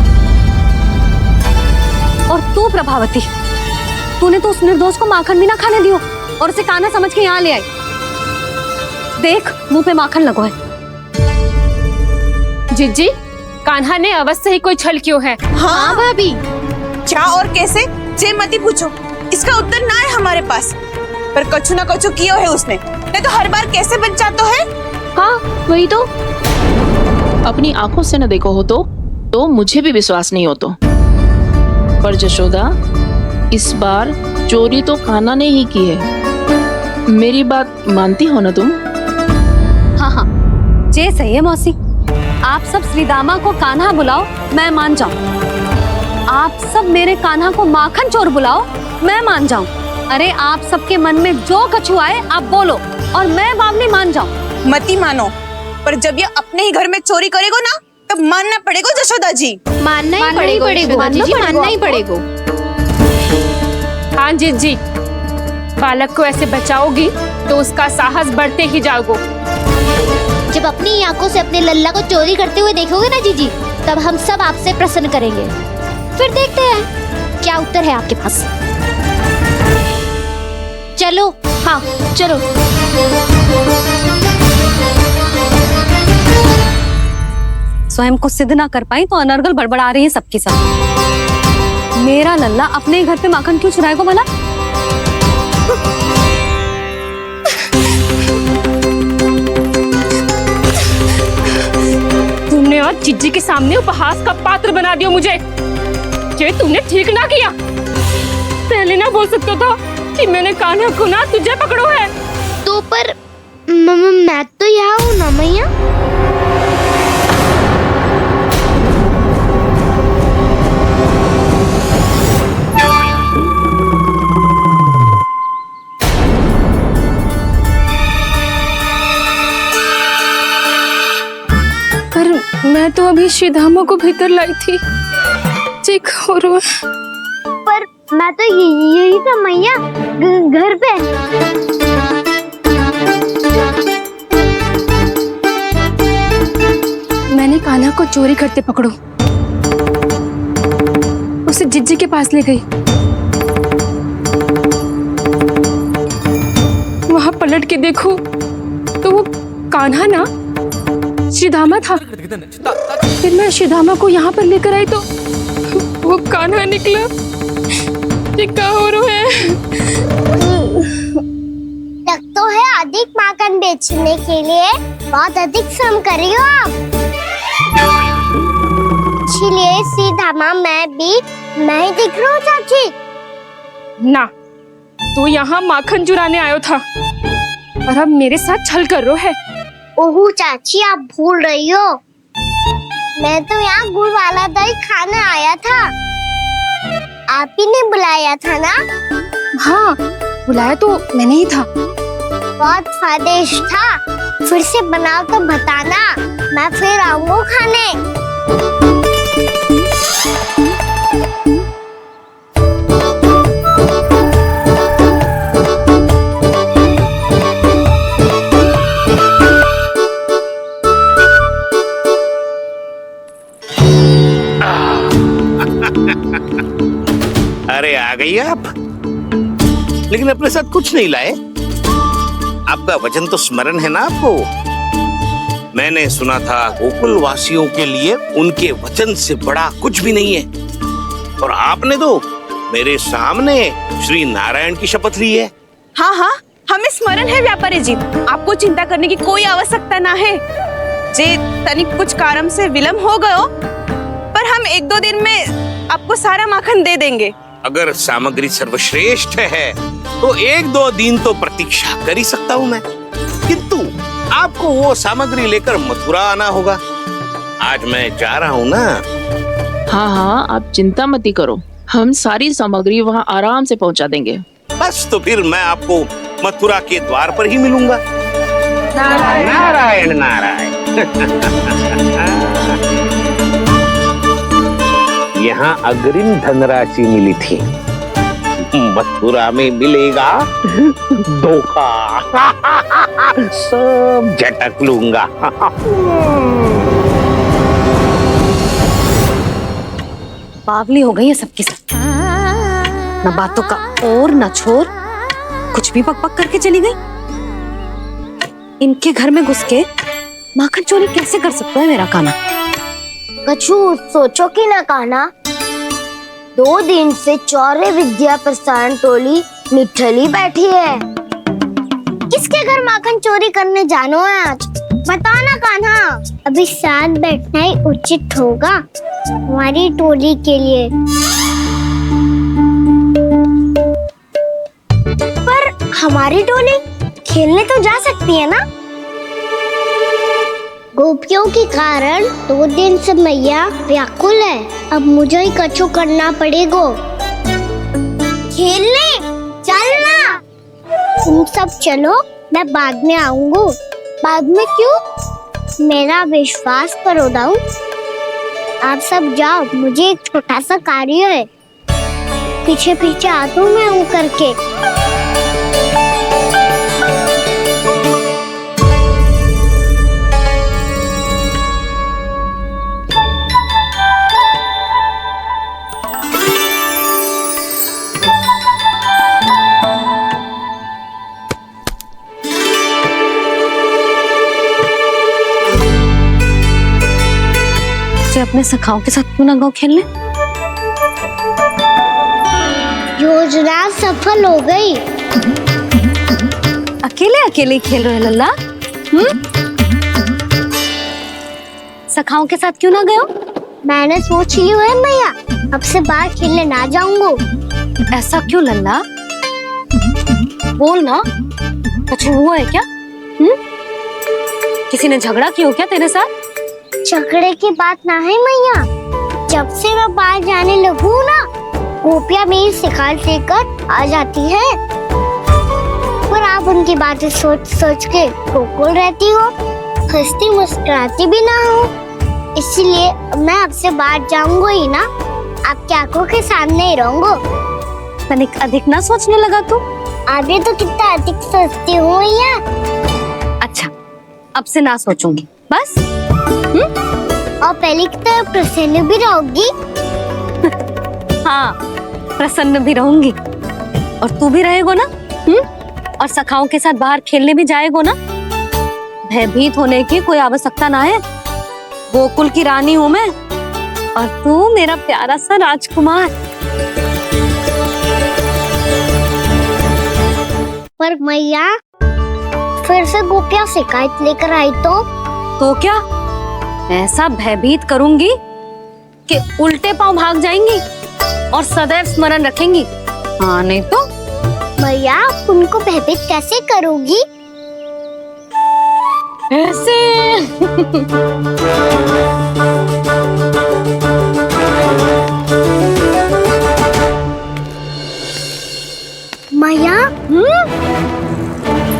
और तू प्रभावती, तूने तो उस निर्दोष को माखन भी ना खाने दियो और उसे कान्हा समझ के यहाँ ले आई। देख, मुंह पे माखन लगो है।
जिज्जी, कान्हा ने अवश्य ही कोई छल क्यों है।
हाँ भाभी, क्या और कैसे जे मती पूछो, इसका उत्तर ना है हमारे पास। पर कछु ना कछु किया है उसने, नहीं तो हर बार कैसे बच जाता है।
हाँ वही तो, अपनी आंखों से न देखो हो तो मुझे भी विश्वास नहीं हो तो। पर जशोदा, इस बार चोरी तो कान्हा ने ही की है। मेरी बात मानती हो ना तुम?
हाँ हाँ, जे सही है मौसी। आप सब श्रीदामा को कान्हा बुलाओ, मैं मान जाऊं। आप सब मेरे कान्हा को माखन चोर बुलाओ, मैं मान जाऊं। अरे आप सबके मन में जो कछु आए आप बोलो और मैं बावली मान जाऊं।
मती मानो, पर जब ये अपने ही घर में चोरी करेगो ना तब मानना पड़ेगा जशोदा जी।
मानना ही पड़ेगा, मानना ही पड़ेगा।
हाँ जिज्जी, बालक को ऐसे बचाओगी तो उसका साहस बढ़ते ही जाओगे।
जब अपनी आंखों से अपने लल्ला को चोरी करते हुए देखोगे ना जीजी, तब हम सब आपसे प्रसन्न करेंगे। फिर देखते हैं क्या उत्तर है आपके पास। चलो
हाँ चलो।
स्वयं को सिद्ध ना कर पाई तो अनर्गल बड़बड़ा रही है सबके साथ। मेरा लल्ला अपने ही घर पे माखन क्यों चुराएगा भला?
तुमने आज जिज्जी के सामने उपहास का पात्र बना दिया मुझे। ये तुमने ठीक ना किया। पहले ना बोल सकता था कि मैंने कान्हा को ना तुझे पकड़ो है।
तो पर मैं तो यहाँ हूँ ना मैया।
मैं तो अभी श्रीधामा को भीतर लाई थी। चेक हो रहा है।
पर मैं तो यही था मैया, घर पे।
मैंने कान्हा को चोरी करते पकड़ो, उसे जिज्जी के पास ले गई। वहां पलट के देखो तो वो कान्हा ना श्रीधामा था। फिर मैं श्रीधामा को यहाँ पर लेकर आई तो वो कान्हा निकला। ये क्या हो रहा है?
लग तो है अधिक माखन बेचने के लिए बहुत अधिक श्रम कर रही हो आप। इसलिए सीधामा मैं ही दिख रहा हूँ चाची।
ना, तू यहाँ माखन चुराने आयो था और अब मेरे साथ छल कर रहा है।
ओह चाची, आप भूल रही हो, मैं तो यहाँ गुड़ वाला दही खाने आया था। आप ही ने बुलाया था ना?
हाँ, बुलाया तो मैंने ही था।
बहुत स्वादिष्ट था। फिर से बनाओ तो बताना, मैं फिर आऊंगा खाने।
अरे आ गई आप, लेकिन अपने साथ कुछ नहीं लाए। आपका वचन तो स्मरण है ना आपको? मैंने सुना था गोकुल वासियों के लिए उनके वचन से बड़ा कुछ भी नहीं है, और आपने तो मेरे सामने श्री नारायण की शपथ ली है।
हाँ हाँ, हमें स्मरण है व्यापारी जी। आपको चिंता करने की कोई आवश्यकता ना है। जे तनिक कुछ कारण से विलंब हो गयो, पर हम 1-2 दिन में आपको सारा माखन दे देंगे।
अगर सामग्री सर्वश्रेष्ठ है तो 1-2 दिन तो प्रतीक्षा कर ही सकता हूँ मैं, किंतु आपको वो सामग्री लेकर मथुरा आना होगा। आज मैं जा रहा हूँ ना।
हाँ हाँ, आप चिंता मत करो, हम सारी सामग्री वहाँ आराम से पहुँचा देंगे।
बस तो फिर मैं आपको मथुरा के द्वार पर ही मिलूंगा।
नारायण
नारायण नारायण। यहाँ अग्रिम धनराशि मिली थी, मथुरा में मिलेगा धोखा। सब झटक लूंगा।
बावली हो गई है सबकी सब। न बातों का और न छोर, कुछ भी पक पक करके चली गई। इनके घर में घुस के माखन चोरी कैसे कर सकता है मेरा कान्हा?
कछु सोचो कि ना कान्हा, 2 दिन से चौरे विद्या प्रसारण टोली निठली बैठी है। किसके घर माखन चोरी करने जानो है आज? बता ना कान्हा। अभी साथ बैठना ही उचित होगा हमारी टोली के लिए। पर हमारी टोली खेलने तो जा सकती है ना? गोपियों के कारण 2 दिन से मैया व्याकुल है। अब मुझे ही कछु करना पड़ेगा। खेलने चलना। तुम सब चलो, मैं बाद में आऊंगा। बाद में क्यों? मेरा विश्वास करो दाऊ। आप सब जाओ, मुझे एक छोटा सा कार्य है। पीछे पीछे आता हूँ मैं हूँ करके।
मैं सखाओं के साथ क्यों ना गाँव खेलने?
योजना सफल हो गई।
अकेले अकेले खेल रहे हो लल्ला? सखाओं के साथ क्यों ना गए हो?
मैंने सोच लिया है मैया, अब से बाहर खेलने ना जाऊंगा।
ऐसा क्यों लल्ला? बोल ना, कुछ हुआ है क्या? किसी ने झगड़ा किया हो क्या तेरे साथ?
झगड़े की बात ना है मैया, जब से मैं बाहर जाने लगू ना, गोपियां मेरी शिकार लेकर आ जाती है, पर आप उनकी बातें सोच सोच के गोकुल रहती हो, हंसती मुस्कुराती भी ना हो। इसलिए मैं आपसे बाहर जाऊंगा ही ना, आपकी आंखों के सामने ही रहूंगा।
तनिक अधिक ना सोचने लगा तू?
आगे तो कितना अधिक सोचती हूँ मैया।
अच्छा, अब से ना सोचूंगी बस।
और पहले की तरह प्रसन्न भी रहोगी।
हाँ, प्रसन्न भी रहूंगी। और तू भी रहेगा ना? और सखाओं के साथ बाहर खेलने भी जाएगा ना? भयभीत होने की कोई आवश्यकता ना है। गोकुल की रानी हूँ मैं, और तू मेरा प्यारा सा राजकुमार।
पर मैया, फिर से गोपियां शिकायत लेकर आई तो
क्या? ऐसा भयभीत करूंगी कि उल्टे पांव भाग जाएंगी और सदैव स्मरण रखेंगी। हाँ नहीं तो?
मैया, आप उनको भयभीत कैसे करोगी?
ऐसे।
मैया,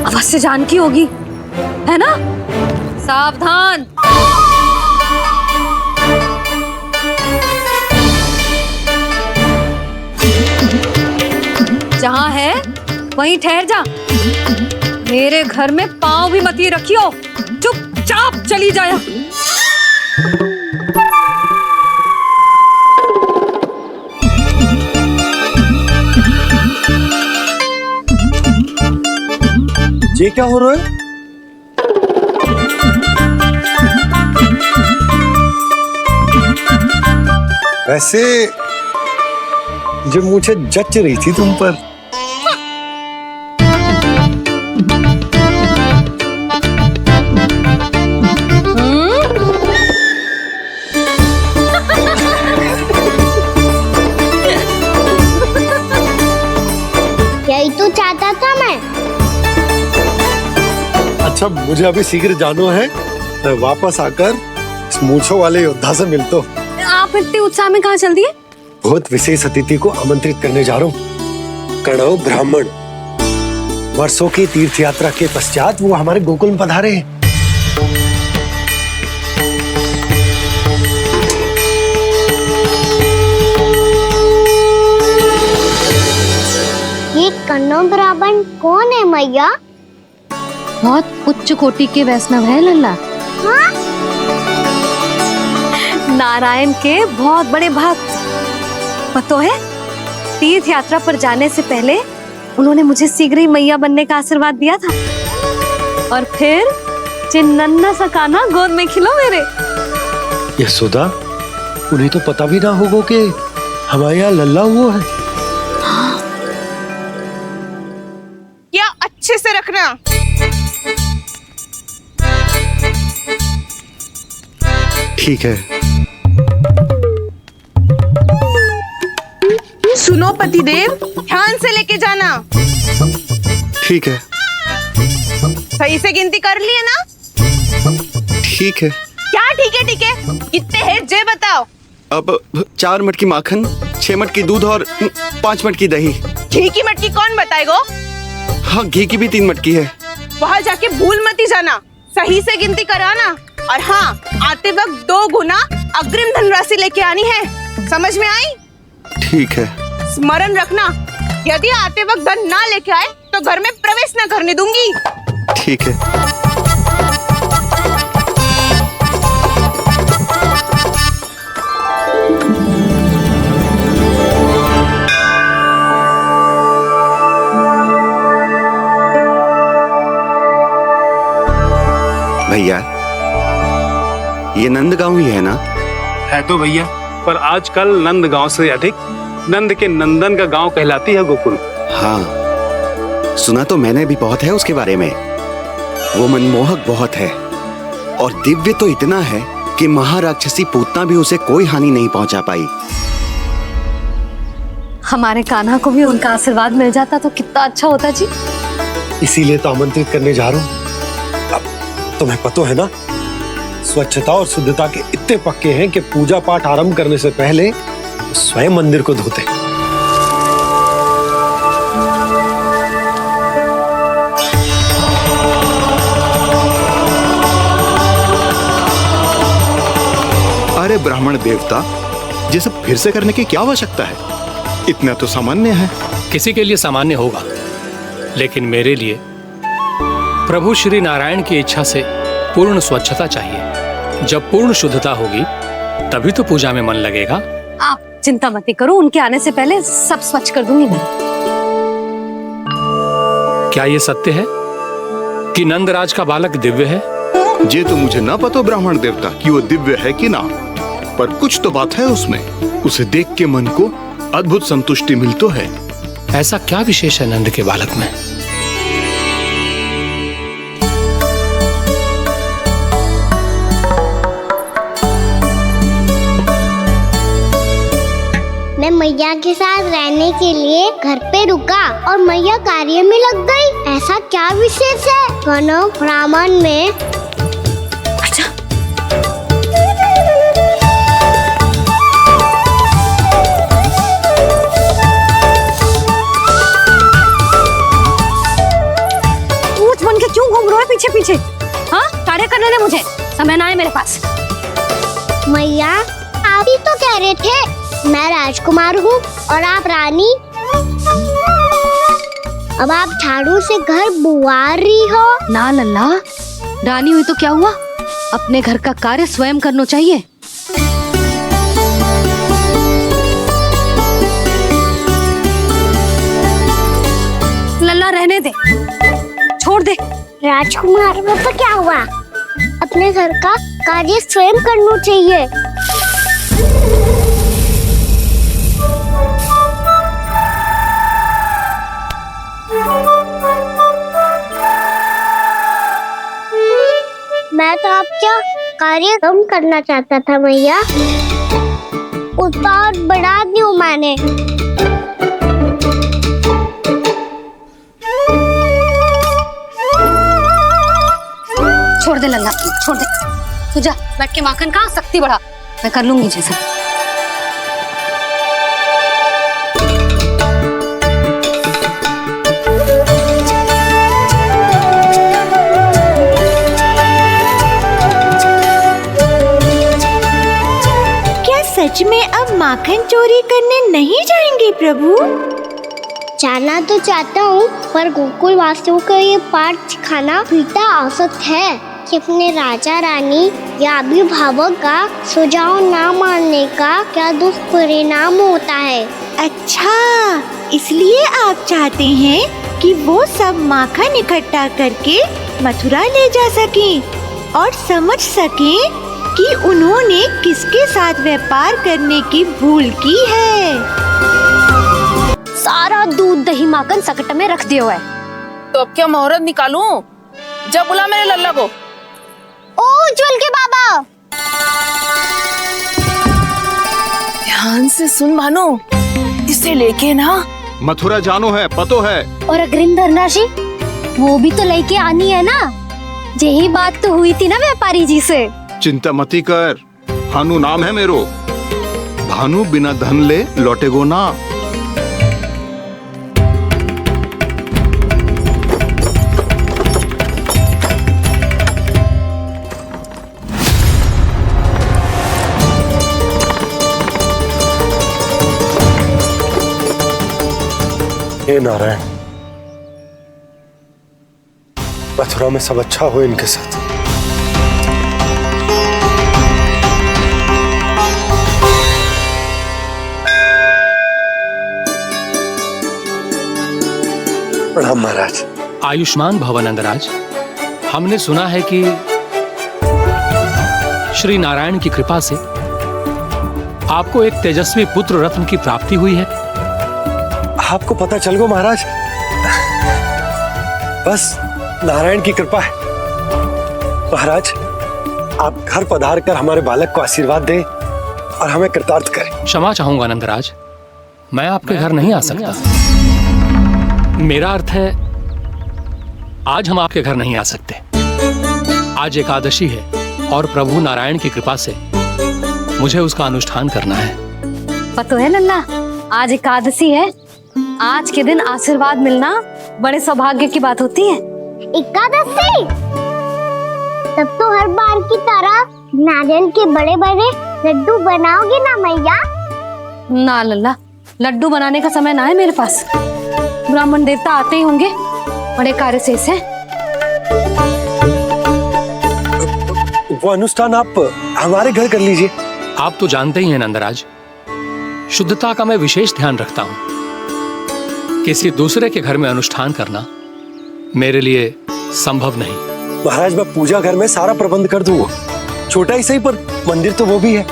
अवश्य जानकी होगी, है ना? सावधान। जहाँ है वहीं ठहर जा। मेरे घर में पाँव भी मत ही रखियो, चुपचाप चली जाया।
ये क्या हो रहा है? वैसे जो मुझे जच रही थी तुम पर।
यही तो चाहता था मैं।
अच्छा, मुझे अभी शीघ्र जाना है, मैं वापस आकर इस मूंछों वाले योद्धा से मिलता हूँ।
आप इतने उत्साह में कहाँ चल दिए?
बहुत विशेष अतिथि को आमंत्रित करने जा रहा हूँ। कणव ब्राह्मण वर्षों की तीर्थ यात्रा के पश्चात वो हमारे गोकुल में पधारे हैं।
ये कणव ब्राह्मण कौन है मैया?
बहुत उच्च कोटि के वैष्णव है लल्ला।
हाँ?
नारायण के बहुत बड़े भक्त। पता है, तीर्थ यात्रा पर जाने से पहले उन्होंने मुझे शीघ्र ही मैया बनने का आशीर्वाद दिया था, और फिर चिन्नन्ना सा कान्हा गोद में खिलो मेरे।
यशोदा, उन्हें तो पता भी ना होगा कि हमारे यहाँ लल्ला हुआ है।
क्या अच्छे से रखना।
ठीक है।
सुनो पतिदेव, ध्यान से लेके जाना।
ठीक है।
सही से गिनती कर लिए ना?
ठीक है।
क्या ठीक है? ठीक है, कितने हैं जे बताओ।
अब 4 मटकी माखन, 6 मटकी दूध और 5 मटकी दही।
घी की मटकी कौन बताएगा?
हाँ, घी की भी 3 मटकी है।
वहाँ जाके भूल मत ही जाना, सही से गिनती कराना। और हाँ, आते वक्त 2 गुना अग्रिम धनराशि लेके आनी है। समझ में आई?
ठीक है।
स्मरण रखना, यदि आते वक्त धन ना लेके आए तो घर में प्रवेश न करने दूंगी।
ठीक है।
भैया, ये नंदगांव ही है ना?
है तो भैया, पर आजकल नंद गांव से अधिक नंद के नंदन का गांव कहलाती है गोकुल।
हाँ, सुना तो मैंने भी बहुत है उसके बारे में। वो मनमोहक बहुत है और दिव्य तो इतना है कि महाराक्षसी पूतना भी उसे कोई हानि नहीं पहुंचा पाई।
हमारे कान्हा को भी उनका आशीर्वाद मिल जाता तो कितना अच्छा होता जी।
इसीलिए तो आमंत्रित करने जा रहा हूँ। अब तुम्हें पता है ना, स्वच्छता और शुद्धता के इतने पक्के हैं कि पूजा पाठ आरंभ करने से पहले स्वयं मंदिर को धोते।
अरे ब्राह्मण देवता, ये सब फिर से करने की क्या आवश्यकता है? इतना तो सामान्य है।
किसी के लिए सामान्य होगा, लेकिन मेरे लिए प्रभु श्री नारायण की इच्छा से पूर्ण स्वच्छता चाहिए। जब पूर्ण शुद्धता होगी तभी तो पूजा में मन लगेगा।
आप चिंता मत करो, उनके आने से पहले सब स्वच्छ कर दूंगी मैं।
क्या ये सत्य है कि नंदराज का बालक दिव्य है?
ये तो मुझे ना पता ब्राह्मण देवता कि वो दिव्य है कि ना, पर कुछ तो बात है उसमें। उसे देख के मन को अद्भुत संतुष्टि मिल तो है।
ऐसा क्या विशेष है नंद के बालक में?
मैं मैया के साथ रहने के लिए घर पे रुका और मैया कार्य में लग गई। ऐसा क्या विशेष है दोनों ब्राह्मण में?
अच्छा, पूछ बन के क्यों घूम रहे हो पीछे पीछे? हाँ, कार्य करने दे मुझे, समय ना है मेरे पास।
मैया, आप ही तो कह रहे थे मैं राजकुमार हूँ और आप रानी। अब आप झाड़ू से घर बुआ रही हो।
ना लल्ला, रानी हुई तो क्या हुआ, अपने घर का कार्य स्वयं करना चाहिए। लल्ला रहने दे, छोड़ दे।
राजकुमार में तो क्या हुआ, अपने घर का कार्य स्वयं करना चाहिए। मैं तो आपका कार्य कम करना चाहता था मैया, उसका और बढ़ा दूं मैंने।
छोड़ दे लल्ला, छोड़ दे। तू जा बैठ के माखन खा, शक्ति बढ़ा, मैं कर लूंगी जैसा।
सच में अब माखन चोरी करने नहीं जाएंगे प्रभु?
जाना तो चाहता हूँ, पर गोकुल वासियों को ये पाठ सिखाना पिता औसत है कि अपने राजा रानी या अभिभावक का सुझाव ना मानने का क्या दुष्परिणाम होता है।
अच्छा, इसलिए आप चाहते हैं कि वो सब माखन इकट्ठा करके मथुरा ले जा सकें और समझ सकें कि उन्होंने किसके साथ व्यापार करने की भूल की है।
सारा दूध दही माखन सकट में रख दिया है।
तो अब क्या मुहूर्त निकालूं? जब बुला मेरे लल्ला को।
ओ उज्जवल के बाबा,
ध्यान से सुन भानु, इसे लेके ना
मथुरा जानो है, पतो है।
और अग्रिम धनराशि वो भी तो लेके आनी है ना। यही बात तो हुई थी ना व्यापारी जी से।
चिंता मती कर, भानु नाम है मेरो। भानु बिना धन ले लौटेगो ना।
हे नारायण, मथुरा में सब अच्छा हो इनके साथ। प्रणाम महाराज।
आयुष्मान भव नंदराज। हमने सुना है कि श्री नारायण की कृपा से आपको एक तेजस्वी पुत्र रत्न की प्राप्ति हुई है।
आपको पता चल गो महाराज, बस नारायण की कृपा है। महाराज, आप घर पधार कर हमारे बालक को आशीर्वाद दें और हमें कृतार्थ करें।
क्षमा चाहूंगा नंदराज, मैं आपके घर नहीं आ सकता। मेरा अर्थ है, आज हम आपके घर नहीं आ सकते। आज एकादशी है और प्रभु नारायण की कृपा से मुझे उसका अनुष्ठान करना है।
पता है लल्ला, आज एकादशी है। आज के दिन आशीर्वाद मिलना बड़े सौभाग्य की बात होती है।
एकादशी? तब तो हर बार की तरह नारियल के बड़े बड़े लड्डू बनाओगे ना मैया?
ना लल्ला, लड्डू बनाने का समय ना है मेरे पास। ब्राह्मण देवता आते ही होंगे, बड़े कार्य शेष हैं।
वो अनुष्ठान आप हमारे घर कर लीजिए।
आप तो जानते ही हैं नंदराज, शुद्धता का मैं विशेष ध्यान रखता हूं। किसी दूसरे के घर में अनुष्ठान करना मेरे लिए संभव नहीं।
महाराज, मैं पूजा घर में सारा प्रबंध कर दूंगा, छोटा ही सही पर मंदिर तो वो भी है।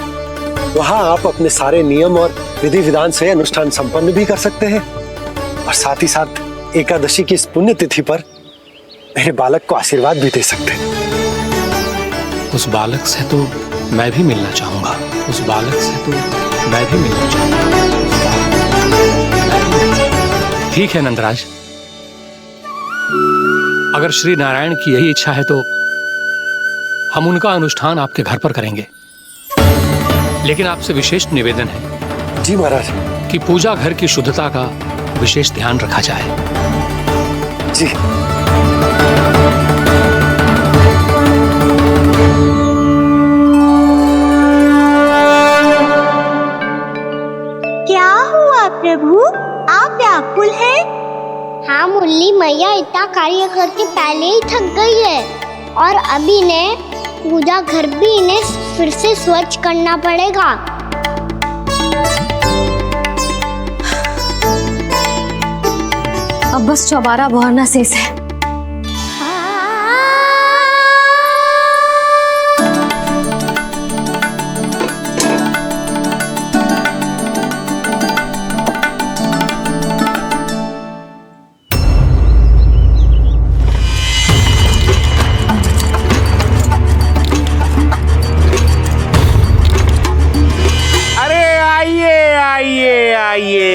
वहां आप अपने सारे नियम और विधि विधान से अनुष्ठान संपन्न भी कर सकते हैं और साथ ही साथ एकादशी की इस पुण्य तिथि पर मेरे बालक को आशीर्वाद भी दे सकते हैं।
उस बालक से तो मैं भी मिलना चाहूंगा। उस बालक से तो मैं भी मिलना चाहूंगा। ठीक है नंदराज, अगर श्री नारायण की यही इच्छा है तो हम उनका अनुष्ठान आपके घर पर करेंगे। लेकिन आपसे विशेष निवेदन है।
जी महाराज।
कि पूजा घर की शुद्धता का विशेष ध्यान रखा जाए।
जी।
क्या हुआ प्रभु, आप व्याकुल हैं?
हाँ मुरली मैया इतना कार्य करके पहले ही थक गई है और अभी इन्हें पूजा घर भी इन्हें फिर से स्वच्छ करना पड़ेगा।
अब बस चौबारा बहाना शेष है।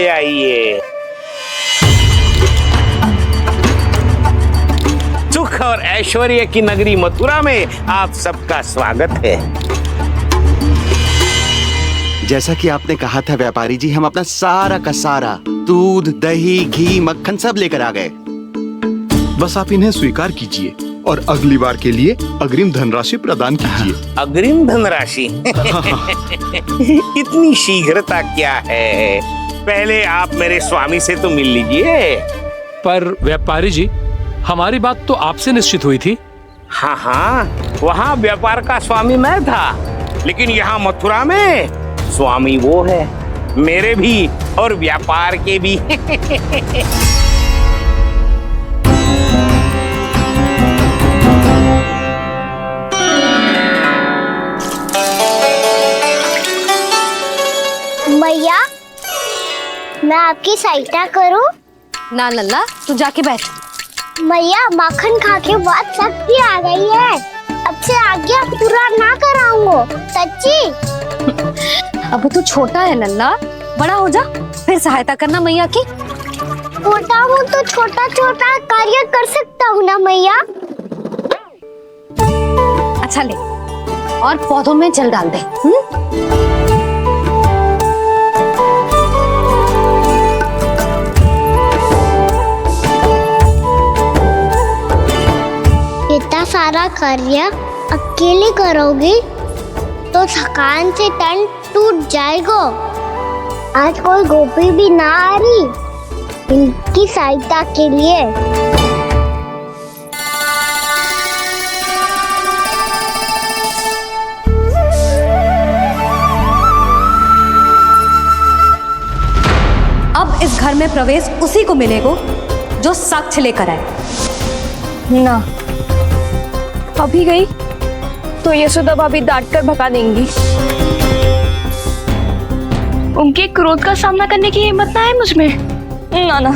आइए। सुख और ऐश्वर्य की नगरी मथुरा में आप सबका स्वागत है।
जैसा कि आपने कहा था व्यापारी जी, हम अपना सारा का सारा दूध, दही, घी, मक्खन सब लेकर आ गए।
बस आप इन्हें स्वीकार कीजिए और अगली बार के लिए अग्रिम धनराशि प्रदान कीजिए।
अग्रिम धनराशि? इतनी शीघ्रता क्या है? पहले आप मेरे स्वामी से तो मिल लीजिए।
पर व्यापारी जी, हमारी बात तो आपसे निश्चित हुई थी।
हाँ, वहाँ व्यापार का स्वामी मैं था, लेकिन यहाँ मथुरा में स्वामी वो है, मेरे भी और व्यापार के भी।
भैया, मैं आपकी सहायता करूं?
ना लल्ला, तू जाके बैठ।
भैया, माखन खा के बहुत शक्ति आ गई है। अब से आगे पूरा ना कराऊंगा, सच्ची।
अब तू छोटा है लल्ला, बड़ा हो जा फिर सहायता करना मैया की।
छोटा हूँ तो छोटा छोटा कार्य कर सकता हूँ ना मैया।
अच्छा ले, और पौधों में जल डाल दे।
इतना सारा कार्य अकेले करोगी तो थकान से तन टूट जाएगा। आज कोई गोपी भी ना आ रही इनकी सहायता के लिए।
अब इस घर में प्रवेश उसी को मिलेगा जो साक्ष्य लेकर आए।
ना, अभी गई तो यशोदा भाभी डांट कर भगा देंगी। उनके क्रोध का सामना करने की हिम्मत ना है मुझ में। ना ना,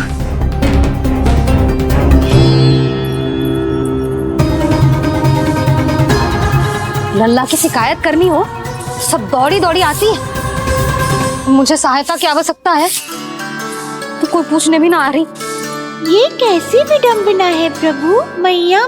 लल्ला की शिकायत करनी हो सब दौड़ी दौड़ी आती है। मुझे सहायता की आवश्यकता है तो कोई पूछने भी ना आ रही।
ये कैसी विडंबना है प्रभु। मैया